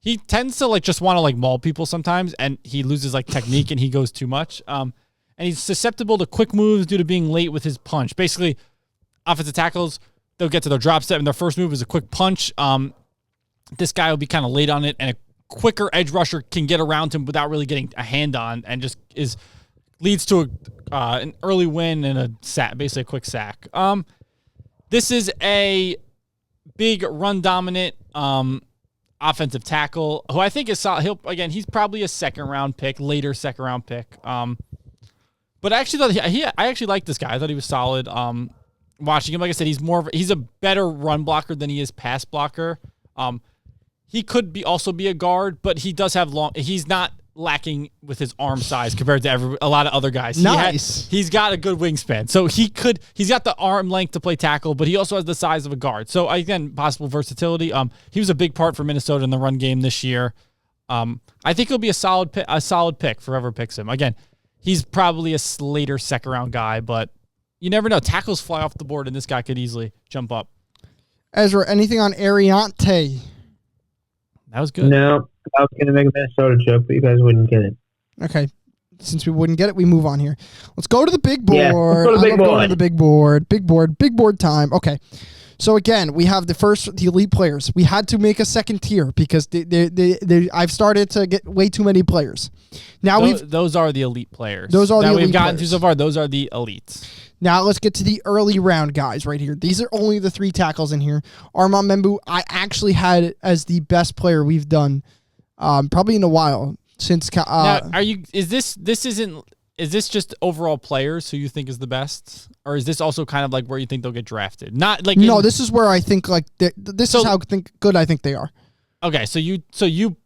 He tends to just want to maul people sometimes, and he loses technique and he goes too much. And he's susceptible to quick moves due to being late with his punch. Basically, offensive tackles, they'll get to their drop step and their first move is a quick punch. This guy will be kind of late on it, and a quicker edge rusher can get around him without really getting a hand on, and just leads to an early win and a sack, basically a quick sack. This is a big run dominant offensive tackle who I think is solid. He's probably a later second round pick. But I actually thought I actually liked this guy. I thought he was solid. Watching him, like I said, he's a better run blocker than he is pass blocker. He could also be a guard, but he does have he's not lacking with his arm size compared to a lot of other guys. Nice. He's got a good wingspan. So he's got the arm length to play tackle, but he also has the size of a guard. So again, possible versatility. He was a big part for Minnesota in the run game this year. I think he'll be a solid pick for whoever picks him. Again, he's probably a later second round guy, but you never know. Tackles fly off the board, and this guy could easily jump up. Ezra, anything on Ariante? That was good. No, I was going to make a Minnesota joke, but you guys wouldn't get it. Okay. Since we wouldn't get it, we move on here. Let's go to the big board. Yeah, let's go to the big board. Going to the big board. Big board time. Okay. So again, we have the elite players. We had to make a second tier because I've started to get way too many players. Now those are the elite players. Those are the elite we've gotten players. to so far. Those are the elites. Now let's get to the early round guys right here. These are only the 3 tackles in here. Armand Membu, I actually had as the best player we've done probably in a while since. Now, is this just overall players who you think is the best, or is this also kind of where you think they'll get drafted? Not no, this is where I think is how good I think they are. Okay, so you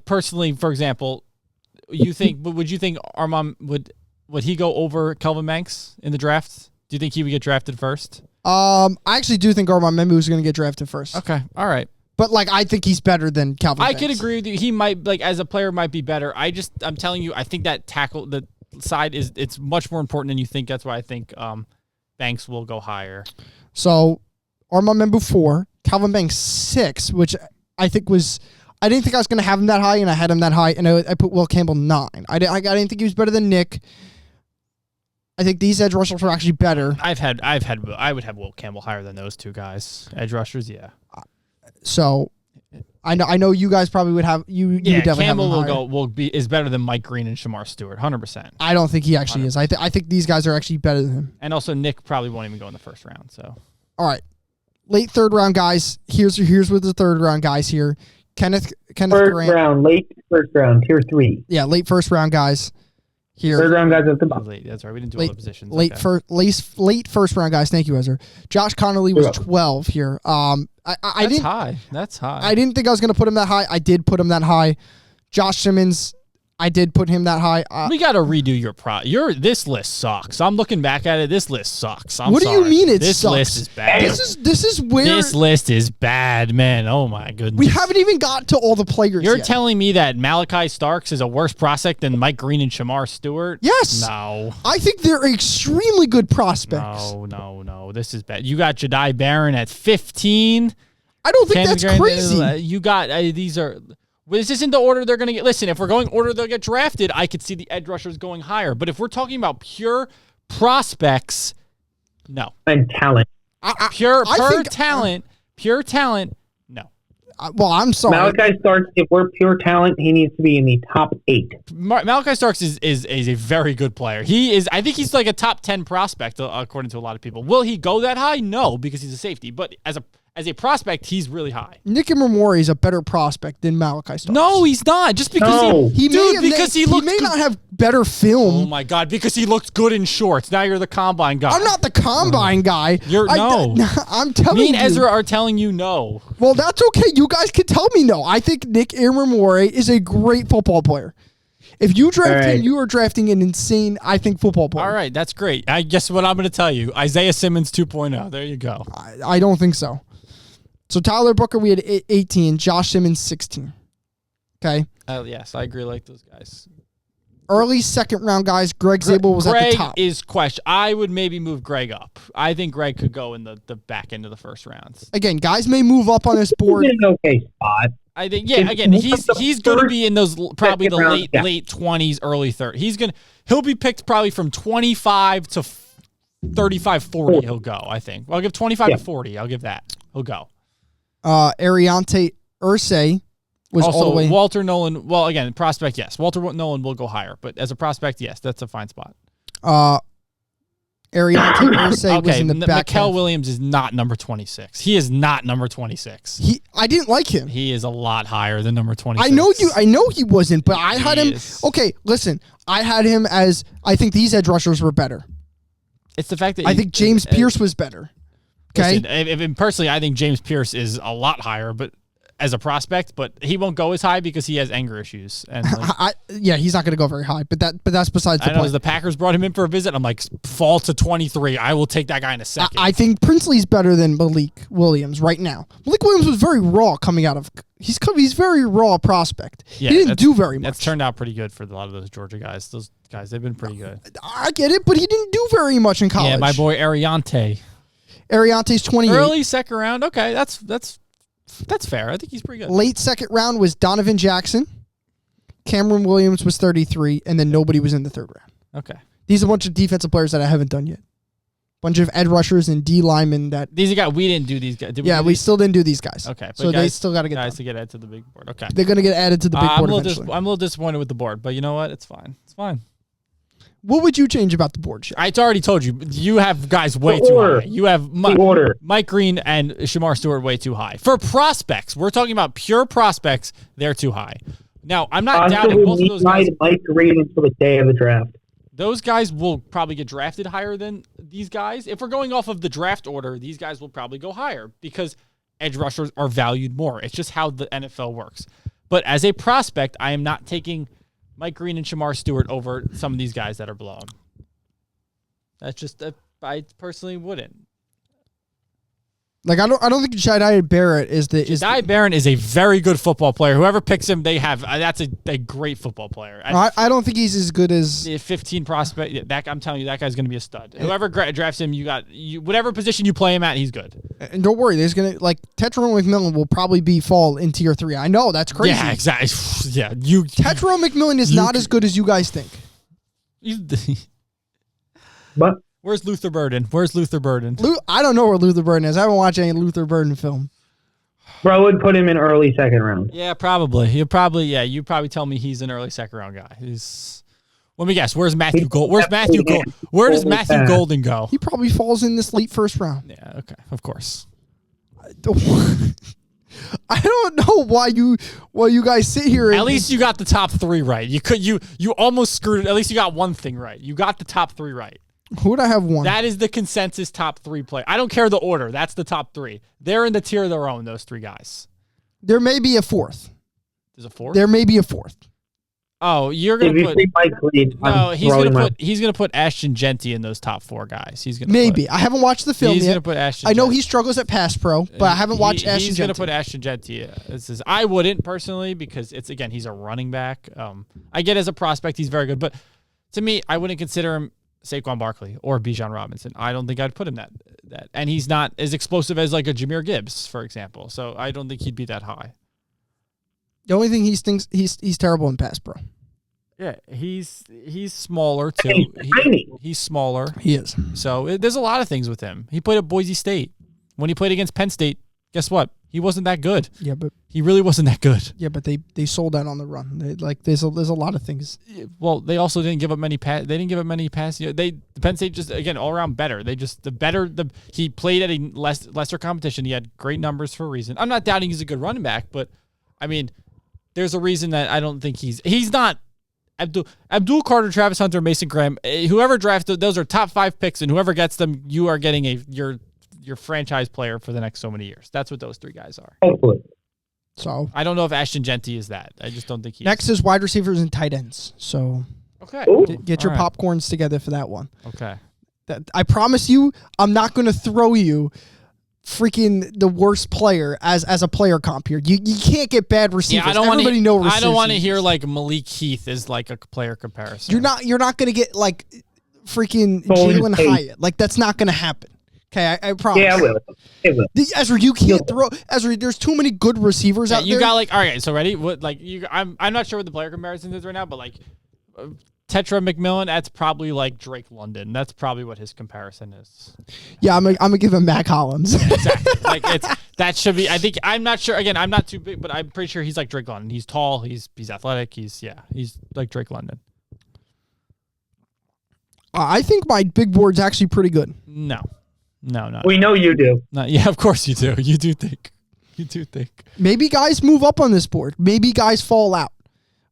personally, for example, would you think Armand would he go over Kelvin Banks in the draft? Do you think he would get drafted first? I actually do think Armand Membu is going to get drafted first. Okay, all right. But I think he's better than Calvin Banks. I could agree with you. He might as a player might be better. I'm telling you, I think that tackle the side it's much more important than you think. That's why I think Banks will go higher. So Armand Membu 4, Calvin Banks 6, which I think I didn't think I was going to have him that high, and I had him that high, and I put Will Campbell 9. I didn't think he was better than Nick. I think these edge rushers are actually better. I would have Will Campbell higher than those two guys. Edge rushers, yeah. So I know you guys probably would have you would definitely Campbell have him is better than Mike Green and Shamar Stewart, 100%. I don't think he actually 100%. Is. I think these guys are actually better than him. And also Nick probably won't even go in the first round. So all right, late third round guys. Here's with the third round guys here. Kenneth Grant. Late first round, tier 3. Yeah, late first round guys. Here. Third round guys at the bottom. That's right. We didn't do all the positions. Late first round guys. Thank you, Ezra. Josh Connolly was 12 here. That's high. That's high. I didn't think I was going to put him that high. I did put him that high. Josh Simmons, I did put him that high. We got to redo this list sucks. I'm looking back at it. This list sucks. What do you mean it sucks? This list is bad. This list is bad, man. Oh my goodness. We haven't even got to all the players You're yet. telling me that Malachi Starks is a worse prospect than Mike Green and Shamar Stewart? Yes. No. I think they're extremely good prospects. No. This is bad. You got Jedi Barron at 15. I don't think that's crazy. You got these are. This isn't the order they're going to get. Listen, if we're going order they'll get drafted, I could see the edge rushers going higher. But if we're talking about pure prospects, no. And talent. Pure talent, no. I'm sorry. Malachi Starks, if we're pure talent, he needs to be in the top 8. Malachi Starks is a very good player. He is. I think he's like a top 10 prospect according to a lot of people. Will he go that high? No, because he's a safety. But as a prospect, he's really high. Nick Imamori is a better prospect than Malachi Starks. No, he's not. Just because he may not have better film. Oh my God! Because he looked good in shorts. Now you're the combine guy. I'm not the combine guy. I'm telling you. Me and Ezra are telling you no. Well, that's okay. You guys can tell me no. I think Nick Imamori is a great football player. If you draft him, you are drafting an insane, I think, football player. All right, that's great. I guess what I'm going to tell you. Isaiah Simmons 2.0. There you go. I don't think so. So Tyler Booker, we had 18. Josh Simmons, 16. Okay? Yes, I agree like those guys. Early second-round guys, Greg Zabel was at the top. Greg is question. I would maybe move Greg up. I think Greg could go in the back end of the first rounds. Again, guys may move up on this board. He's in an okay spot. I think, again, he's going to be in those probably the late 20s, early 30s. He'll be picked probably from 25 to 35, 40 he'll go, I think. Well, I'll give 25 to 40. I'll give that. He'll go. Ariante Ursay was also, all the way. Walter Nolan, well, again, prospect, yes. Walter Nolan will go higher, but as a prospect, yes, that's a fine spot. Ariante Ursay was in the back. Mikael Williams is not number 26. He is not number 26. I didn't like him. He is a lot higher than number 26. I know he wasn't, but I had him. Okay, listen. I had him as, I think these edge rushers were better. It's the fact that I think James Pierce was better. Okay. Listen, personally, I think James Pierce is a lot higher, but as a prospect, but he won't go as high because he has anger issues. And he's not going to go very high. But that's besides the point. As the Packers brought him in for a visit, I'm like, fall to 23. I will take that guy in a second. I think Princely's better than Malik Williams right now. Malik Williams was very raw coming out of. He's very raw prospect. Yeah, he didn't do very much. That's turned out pretty good for a lot of those Georgia guys. Those guys, they've been pretty good. I get it, but he didn't do very much in college. Yeah, my boy Ariante's 28. Early second round. Okay, that's fair. I think he's pretty good. Late second round was Donovan Jackson. Cameron Williams was 33, and then nobody was in the third round. Okay. These are a bunch of defensive players that I haven't done yet. Bunch of edge rushers and D linemen that. These are guys we didn't do these guys. We still didn't do these guys. Okay. So they still got to get guys to get added to the big board. Okay. They're going to get added to the big board eventually. I'm a little disappointed with the board, but you know what? It's fine. It's fine. What would you change about the board, Shea? I already told you. You have guys way too high. You have Mike Green and Shamar Stewart way too high. For prospects, we're talking about pure prospects, they're too high. Now, I'm not doubting both of those guys. Mike Green until the day of the draft. Those guys will probably get drafted higher than these guys. If we're going off of the draft order, these guys will probably go higher because edge rushers are valued more. It's just how the NFL works. But as a prospect, I am not taking Mike Green and Shamar Stewart over some of these guys that are blown. That's just I personally wouldn't. Like I don't think Jedi Barrett is Jedi Barrett is a very good football player. Whoever picks him, that's a great football player. I don't think he's as good as 15 prospect. I'm telling you, that guy's going to be a stud. Whoever drafts him, whatever position you play him at, he's good. And don't worry, there's gonna Tetron McMillan will probably fall in tier 3. I know that's crazy. Yeah, exactly. Yeah, Tetron McMillan is not as good as you guys think. But. Where's Luther Burden? I don't know where Luther Burden is. I haven't watched any Luther Burden film. Bro, I would put him in early second round. Yeah, probably. You probably tell me he's an early second round guy. Let me guess. Where's Matthew Gold? Where does Matthew Golden go? He probably falls in this late first round. Yeah. Okay. Of course. I don't know why you guys sit here. At least you got the top 3 right. You almost screwed it. At least you got one thing right. You got the top 3 right. Who would I have one? That is the consensus top 3 play. I don't care the order. That's the top 3. They're in the tier of their own, those 3 guys. There may be a fourth. There's a fourth? There may be a fourth. Oh, you're going to put... No, he's gonna put Ashton Genty in those top 4 guys. I haven't watched the film yet. He's going to put Ashton I know he struggles at pass pro, but I haven't watched Ashton Genty. He's going to put Ashton Genty. I wouldn't, personally, because he's a running back. I get as a prospect, he's very good, but to me, I wouldn't consider him Saquon Barkley or Bijan Robinson. I don't think I'd put him that. And he's not as explosive as like a Jahmyr Gibbs, for example. So I don't think he'd be that high. The only thing he's terrible in pass pro. Yeah, he's smaller too. He's smaller. He is. So there's a lot of things with him. He played at Boise State. When he played against Penn State, guess what? He wasn't that good. Yeah, but He really wasn't that good. they sold out on the run. There's a lot of things. Well, they also didn't give up many pass. They didn't give up many passes. Penn State just again all around better. He played at a lesser competition. He had great numbers for a reason. I'm not doubting he's a good running back, but I mean, there's a reason that I don't think he's not Abdul Carter, Travis Hunter, Mason Graham. Whoever drafted those are top 5 picks, and whoever gets them, you are getting your franchise player for the next so many years. That's what those 3 guys are. Hopefully. So I don't know if Ashton Genty is that. I just don't think he next is wide receivers and tight ends. So okay. Get your popcorns together for that one. Okay. I promise you, I'm not going to throw you freaking the worst player as a player comp here. You can't get bad receivers. Yeah, I don't want to hear like Malik Heath is like a player comparison. You're not going to get like freaking Jalen Hyatt. Like that's not going to happen. Okay, I promise. Yeah, it will. Ezra, you can't throw. Ezra, there's too many good receivers out there. You got like, all right, so ready? What like you? I'm not sure what the player comparison is right now, but like Tetra McMillan, that's probably like Drake London. That's probably what his comparison is. Yeah, I'm gonna give him Mac Hollins. Exactly. Like that should be. I think I'm not sure. Again, I'm not too big, but I'm pretty sure he's like Drake London. He's tall. He's athletic. He's like Drake London. I think my big board's actually pretty good. No. We know you do. Yeah, of course you do. You do think. Maybe guys move up on this board. Maybe guys fall out.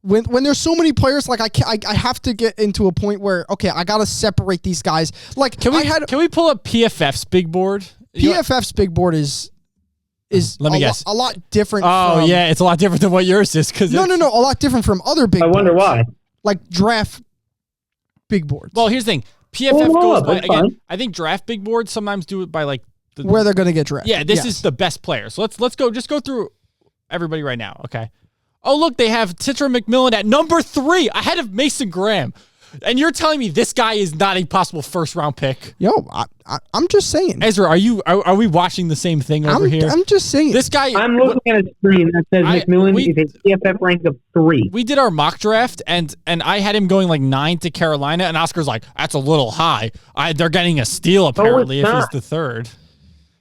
When there's so many players, like I have to get into a point where okay, I gotta separate these guys. Like can we pull up PFF's big board? PFF's big board is let me guess. A lot different. Oh yeah, it's a lot different than what yours is because no, a lot different from other big. I wonder why. Like draft big boards. Well, here's the thing. PFF goes by again. I think draft big boards sometimes do it by like where they're going to get drafted. Yeah, this is the best player. So let's go. Just go through everybody right now. Okay. Oh look, they have Tetra McMillan at number 3 ahead of Mason Graham, and you're telling me this guy is not a possible first round pick? Yo, I'm just saying. Ezra, are we watching the same thing over here? I'm just saying. This guy. I'm looking at a screen that says McMillan is a PFF rank of 3. We did our mock draft, and I had him going like 9 to Carolina, and Oscar's like, that's a little high. They're getting a steal apparently if he's the 3rd.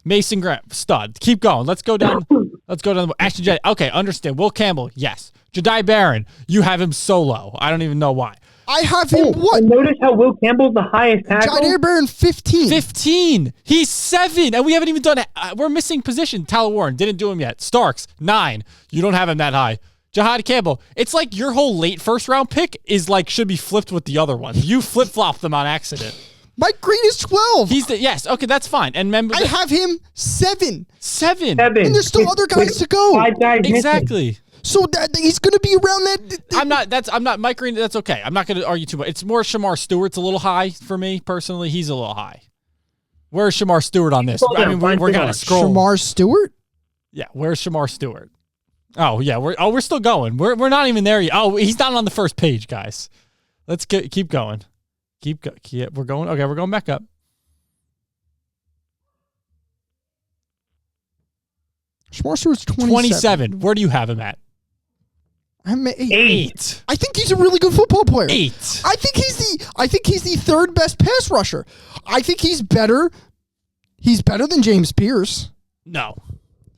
Mason Graham, stud. Keep going. Let's go down. Ashton Jett. Okay, understand. Will Campbell, yes. Jedi Barron, you have him so low. I don't even know why. I have him what? Notice how Will Campbell's the highest tackle? Jedi Barron 15. 15. He's 7, and we haven't even done it. We're missing position. Tyler Warren, didn't do him yet. Starks, 9. You don't have him that high. Jahad Campbell, it's like your whole late first round pick is like should be flipped with the other ones. You flip-flopped them on accident. Mike Green is 12. Yes. Okay, that's fine. And remember, I have him 7. 7. And there's still other guys to go. 5 guys exactly. Missing. So he's going to be around that. I'm not Mike Green. That's okay. I'm not going to argue too much. It's more Shamar Stewart's a little high for me personally. He's a little high. Where's Shamar Stewart on this? I mean, we're going to scroll. Shamar Stewart? Yeah. Where's Shamar Stewart? Oh yeah. We're still going. We're not even there yet. Oh, he's not on the first page, guys. Let's keep going. We're going. Okay, we're going back up. Shamar Stewart's 27. Where do you have him at? I'm at 8. I think he's a really good football player. 8. I think he's the 3rd best pass rusher. I think he's better. He's better than James Pierce. No.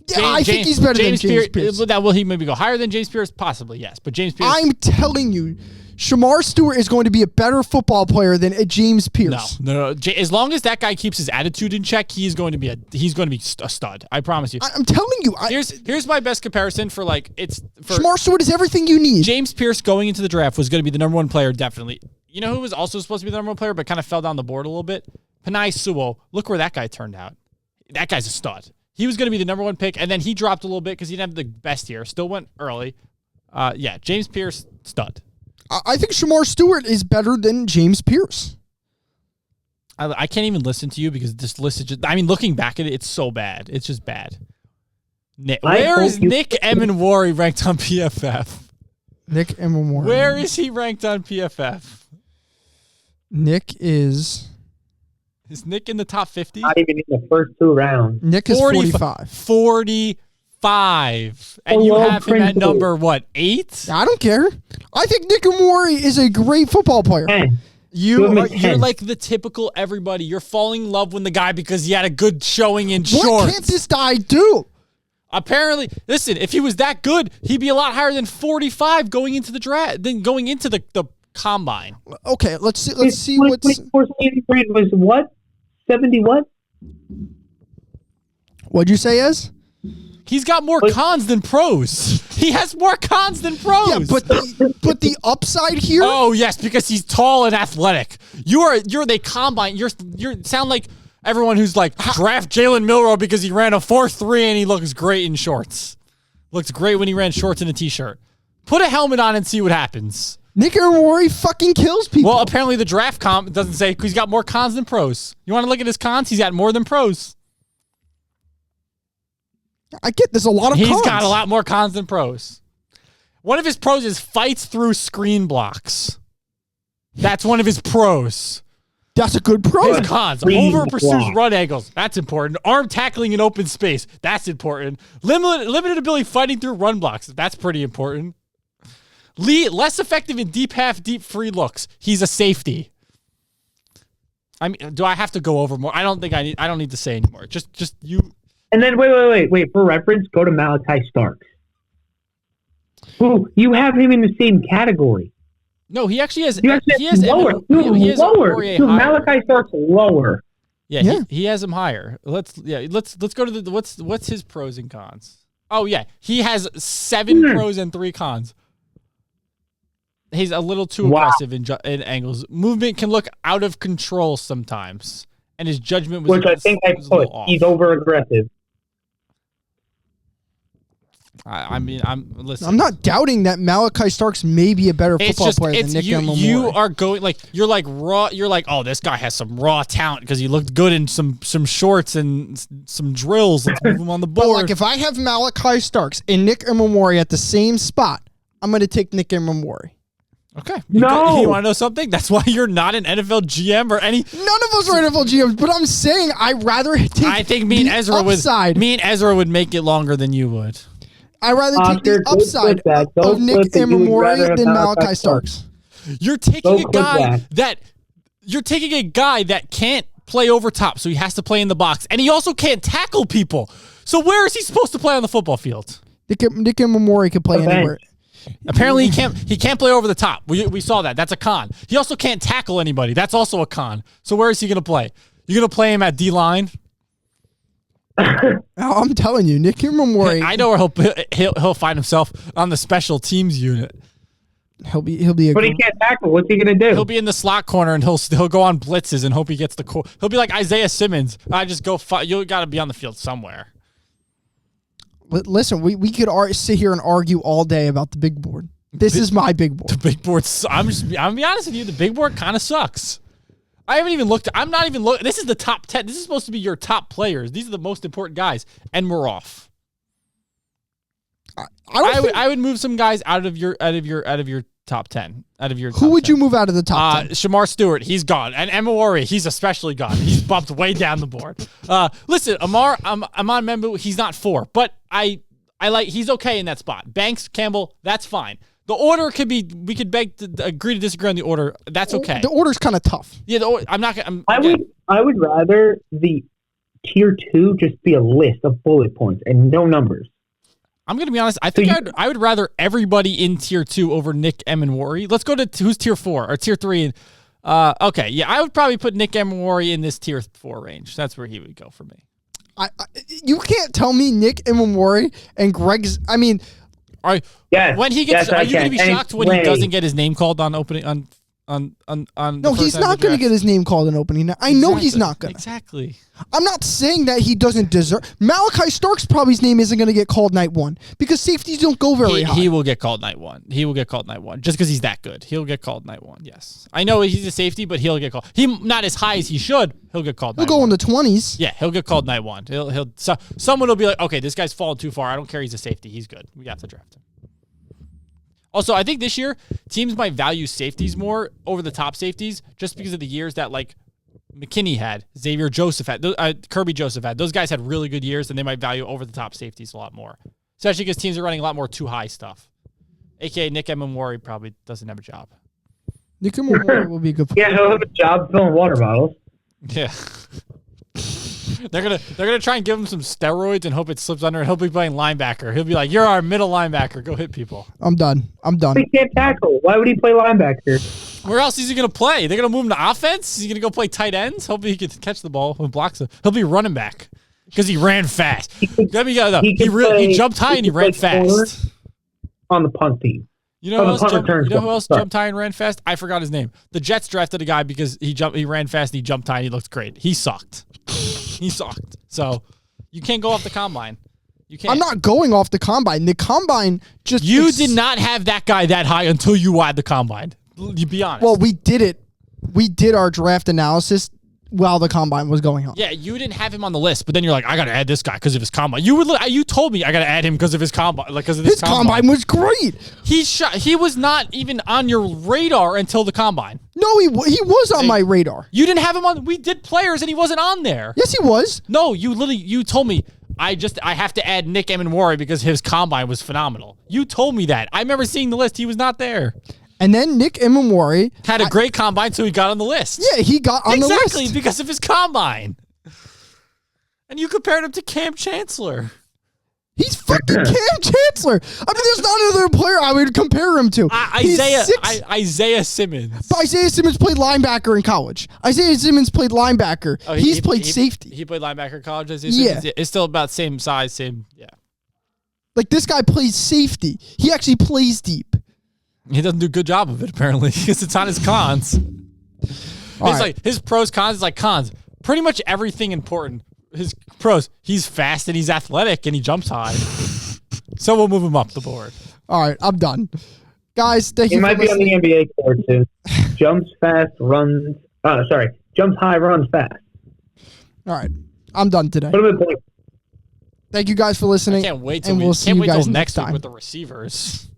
Yeah, I think he's better than James Pierce. Will he maybe go higher than James Pierce? Possibly, yes. But James Pierce. I'm telling you, Shamar Stewart is going to be a better football player than James Pierce. No. As long as that guy keeps his attitude in check, he's going to be a stud. I promise you. I'm telling you. Here's my best comparison for Shamar Stewart is everything you need. James Pierce going into the draft was going to be the number 1 player, definitely. You know who was also supposed to be the number 1 player, but kind of fell down the board a little bit? Penei Sewell. Look where that guy turned out. That guy's a stud. He was going to be the number 1 pick, and then he dropped a little bit because he didn't have the best year. Still went early. James Pierce, stud. I think Shamar Stewart is better than James Pierce. I can't even listen to you because this list is just... I mean, looking back at it, it's so bad. It's just bad. Where is Nick Emenwari ranked on PFF? Nick Emenwari. Where is he ranked on PFF? Nick is... Is Nick in the top 50? Not even in the first 2 rounds. Nick is 45. 45. And you have him at number, what, 8? I don't care. I think Nick Emenwari is a great football player. 10. You're like the typical everybody. You're falling in love with the guy because he had a good showing in shorts. What can't this guy do? Apparently, listen, if he was that good, he'd be a lot higher than 45 going into the draft, than going into the combine. Okay, let's see what's. 2024 season grade was what? 70 what? What'd you say, Ez? He's got more cons than pros. He has more cons than pros. Yeah, but the upside here. Oh yes, because he's tall and athletic. You're the combine. You sound like everyone who's like draft Jalen Milroe because he ran a 4.3 and he looks great in shorts. Looks great when he ran shorts and a t-shirt. Put a helmet on and see what happens. Nick Emery fucking kills people. Well, apparently the draft comp doesn't say he's got more cons than pros. You want to look at his cons? He's got more than pros. I get there's a lot of cons. He's got a lot more cons than pros. One of his pros is fights through screen blocks. That's one of his pros. That's a good pro. His cons. Over pursues run angles. That's important. Arm tackling in open space. That's important. Limited ability fighting through run blocks. That's pretty important. Less effective in deep half, deep free looks. He's a safety. I mean, do I have to go over more? I don't think I need. I don't need to say anymore. Just you. And then wait. For reference, go to Malachi Starks. Who you have him in the same category? No, he actually has. He has lower. Lower. Malachi Starks lower. Yeah. He has him higher. Let's go to the what's his pros and cons? Oh yeah, he has 7 pros and 3 cons. He's a little too aggressive in angles. Movement can look out of control sometimes, and his judgment was. Which I think I put. He's over aggressive. I'm listen. I'm not doubting that Malachi Starks may be a better football player than Nick Emery. You are going you're like raw. You're like, oh, this guy has some raw talent because he looked good in some shorts and some drills. Let's move him on the board. But like, if I have Malachi Starks and Nick Emery at the same spot, I'm going to take Nick Emery. Okay. No. You want to know something? That's why you're not an NFL GM or any. None of us are NFL GMs, but I'm saying I'd rather take. I think me and Ezra would make it longer than you would. I'd rather take the upside of Nick Emery than Malachi Starks. You're taking a guy that can't play over top, so he has to play in the box, and he also can't tackle people. So where is he supposed to play on the football field? Nick Emery can play anywhere. Apparently he can't play over the top. We saw that. That's a con. He also can't tackle anybody. That's also a con. So where is he going to play? You're going to play him at D-line? I'm telling you, Nick Emery. I know where he'll find himself on the special teams unit. He'll be. But he can't tackle. What's he gonna do? He'll be in the slot corner and he'll go on blitzes and hope he gets the. He'll be like Isaiah Simmons. I just go. You got to be on the field somewhere. Listen, we could sit here and argue all day about the big board. This is my big board. The big board. I'm gonna be honest with you. The big board kind of sucks. I haven't even looked. I'm not even looking. This is the top 10. This is supposed to be your top players. These are the most important guys, and we're off. I would move some guys out of your top 10. Who would you move out of the top 10? Shamar Stewart, he's gone, and Emery, he's especially gone. He's bumped way down the board. Listen, Amar, I'm on Membu. He's not 4, but I like. He's okay in that spot. Banks, Campbell, that's fine. The order could be. We could agree to disagree on the order. That's okay. The order's kind of tough. Yeah, I'm not. I would rather the tier 2 just be a list of bullet points and no numbers. I'm going to be honest. I think I would rather everybody in tier 2 over Nick Emery. Let's go to who's tier 4 or tier 3. Okay, yeah, I would probably put Nick Emery in this tier 4 range. That's where he would go for me. You can't tell me Nick Emery and Greg's. I mean. When he gets, are you going to be shocked when he doesn't get his name called on opening on? No, he's not going to get his name called in opening. I know he's not going to. Exactly. I'm not saying that he doesn't deserve. Malachi Starks probably his name isn't going to get called night 1 because safeties don't go very high. He will get called night 1. He will get called night 1 just because he's that good. He'll get called night 1. Yes, I know he's a safety, but he'll get called. He not as high as he should. He'll get called. He'll go in the 20s. Yeah, he'll get called night 1. Someone will be like, okay, this guy's fallen too far. I don't care. He's a safety. He's good. We have to draft him. Also, I think this year, teams might value safeties more over the top safeties just because of the years that, like, McKinney had, Xavier Joseph had, Kirby Joseph had. Those guys had really good years, and they might value over the top safeties a lot more, especially because teams are running a lot more too high stuff. A.K.A. Nick Emery probably doesn't have a job. Nick Emery will be a good player. Yeah, he'll have a job filling water bottles. Yeah. They're gonna try and give him some steroids and hope it slips under, and he'll be playing linebacker. He'll be like, "You're our middle linebacker. Go hit people." I'm done. He can't tackle. Why would he play linebacker? Where else is he gonna play? They're gonna move him to offense. Is he gonna go play tight ends? Hopefully he can catch the ball and blocks it. He'll be running back because he ran fast. He jumped high and he ran fast. On the punt team. You know who else jumped high and ran fast? I forgot his name. The Jets drafted a guy because he ran fast and he jumped high and he looked great. He sucked. So you can't go off the combine. You can't. I'm not going off the combine. The combine just did not have that guy that high until you wide the combine. You be honest. Well, we did it. We did our draft analysis while the combine was going on. Yeah, you didn't have him on the list, but then you're like, I gotta add this guy because of his combine. You told me I gotta add him because of his combine, like because of his combine was great. He was not even on your radar until the combine. No, he was on my radar. You didn't have him on. We did players and he wasn't on there. Yes, he was. No, you told me I have to add Nick Emenwari because his combine was phenomenal. You told me that. I remember seeing the list. He was not there. And then Nick Emenwari had a great combine, so he got on the list. Yeah, he got on the list. Exactly, because of his combine. And you compared him to Cam Chancellor. He's fucking Cam Chancellor. I mean, there's not another player I would compare him to. Isaiah Simmons. But Isaiah Simmons played linebacker in college. Isaiah Simmons played linebacker. Oh, he played safety. He played linebacker in college. Isaiah Simmons? Yeah. It's still about same size, yeah. Like, this guy plays safety. He actually plays deep. He doesn't do a good job of it, apparently, because it's on his cons. Like his pros, cons is like cons. Pretty much everything important. His pros, he's fast and he's athletic and he jumps high. So we'll move him up the board. All right, I'm done. Guys, thank you for listening. He might be on the NBA court too. Jumps fast, runs. Jumps high, runs fast. All right, I'm done today. Put him in point. Thank you guys for listening. I can't wait till next week with the receivers.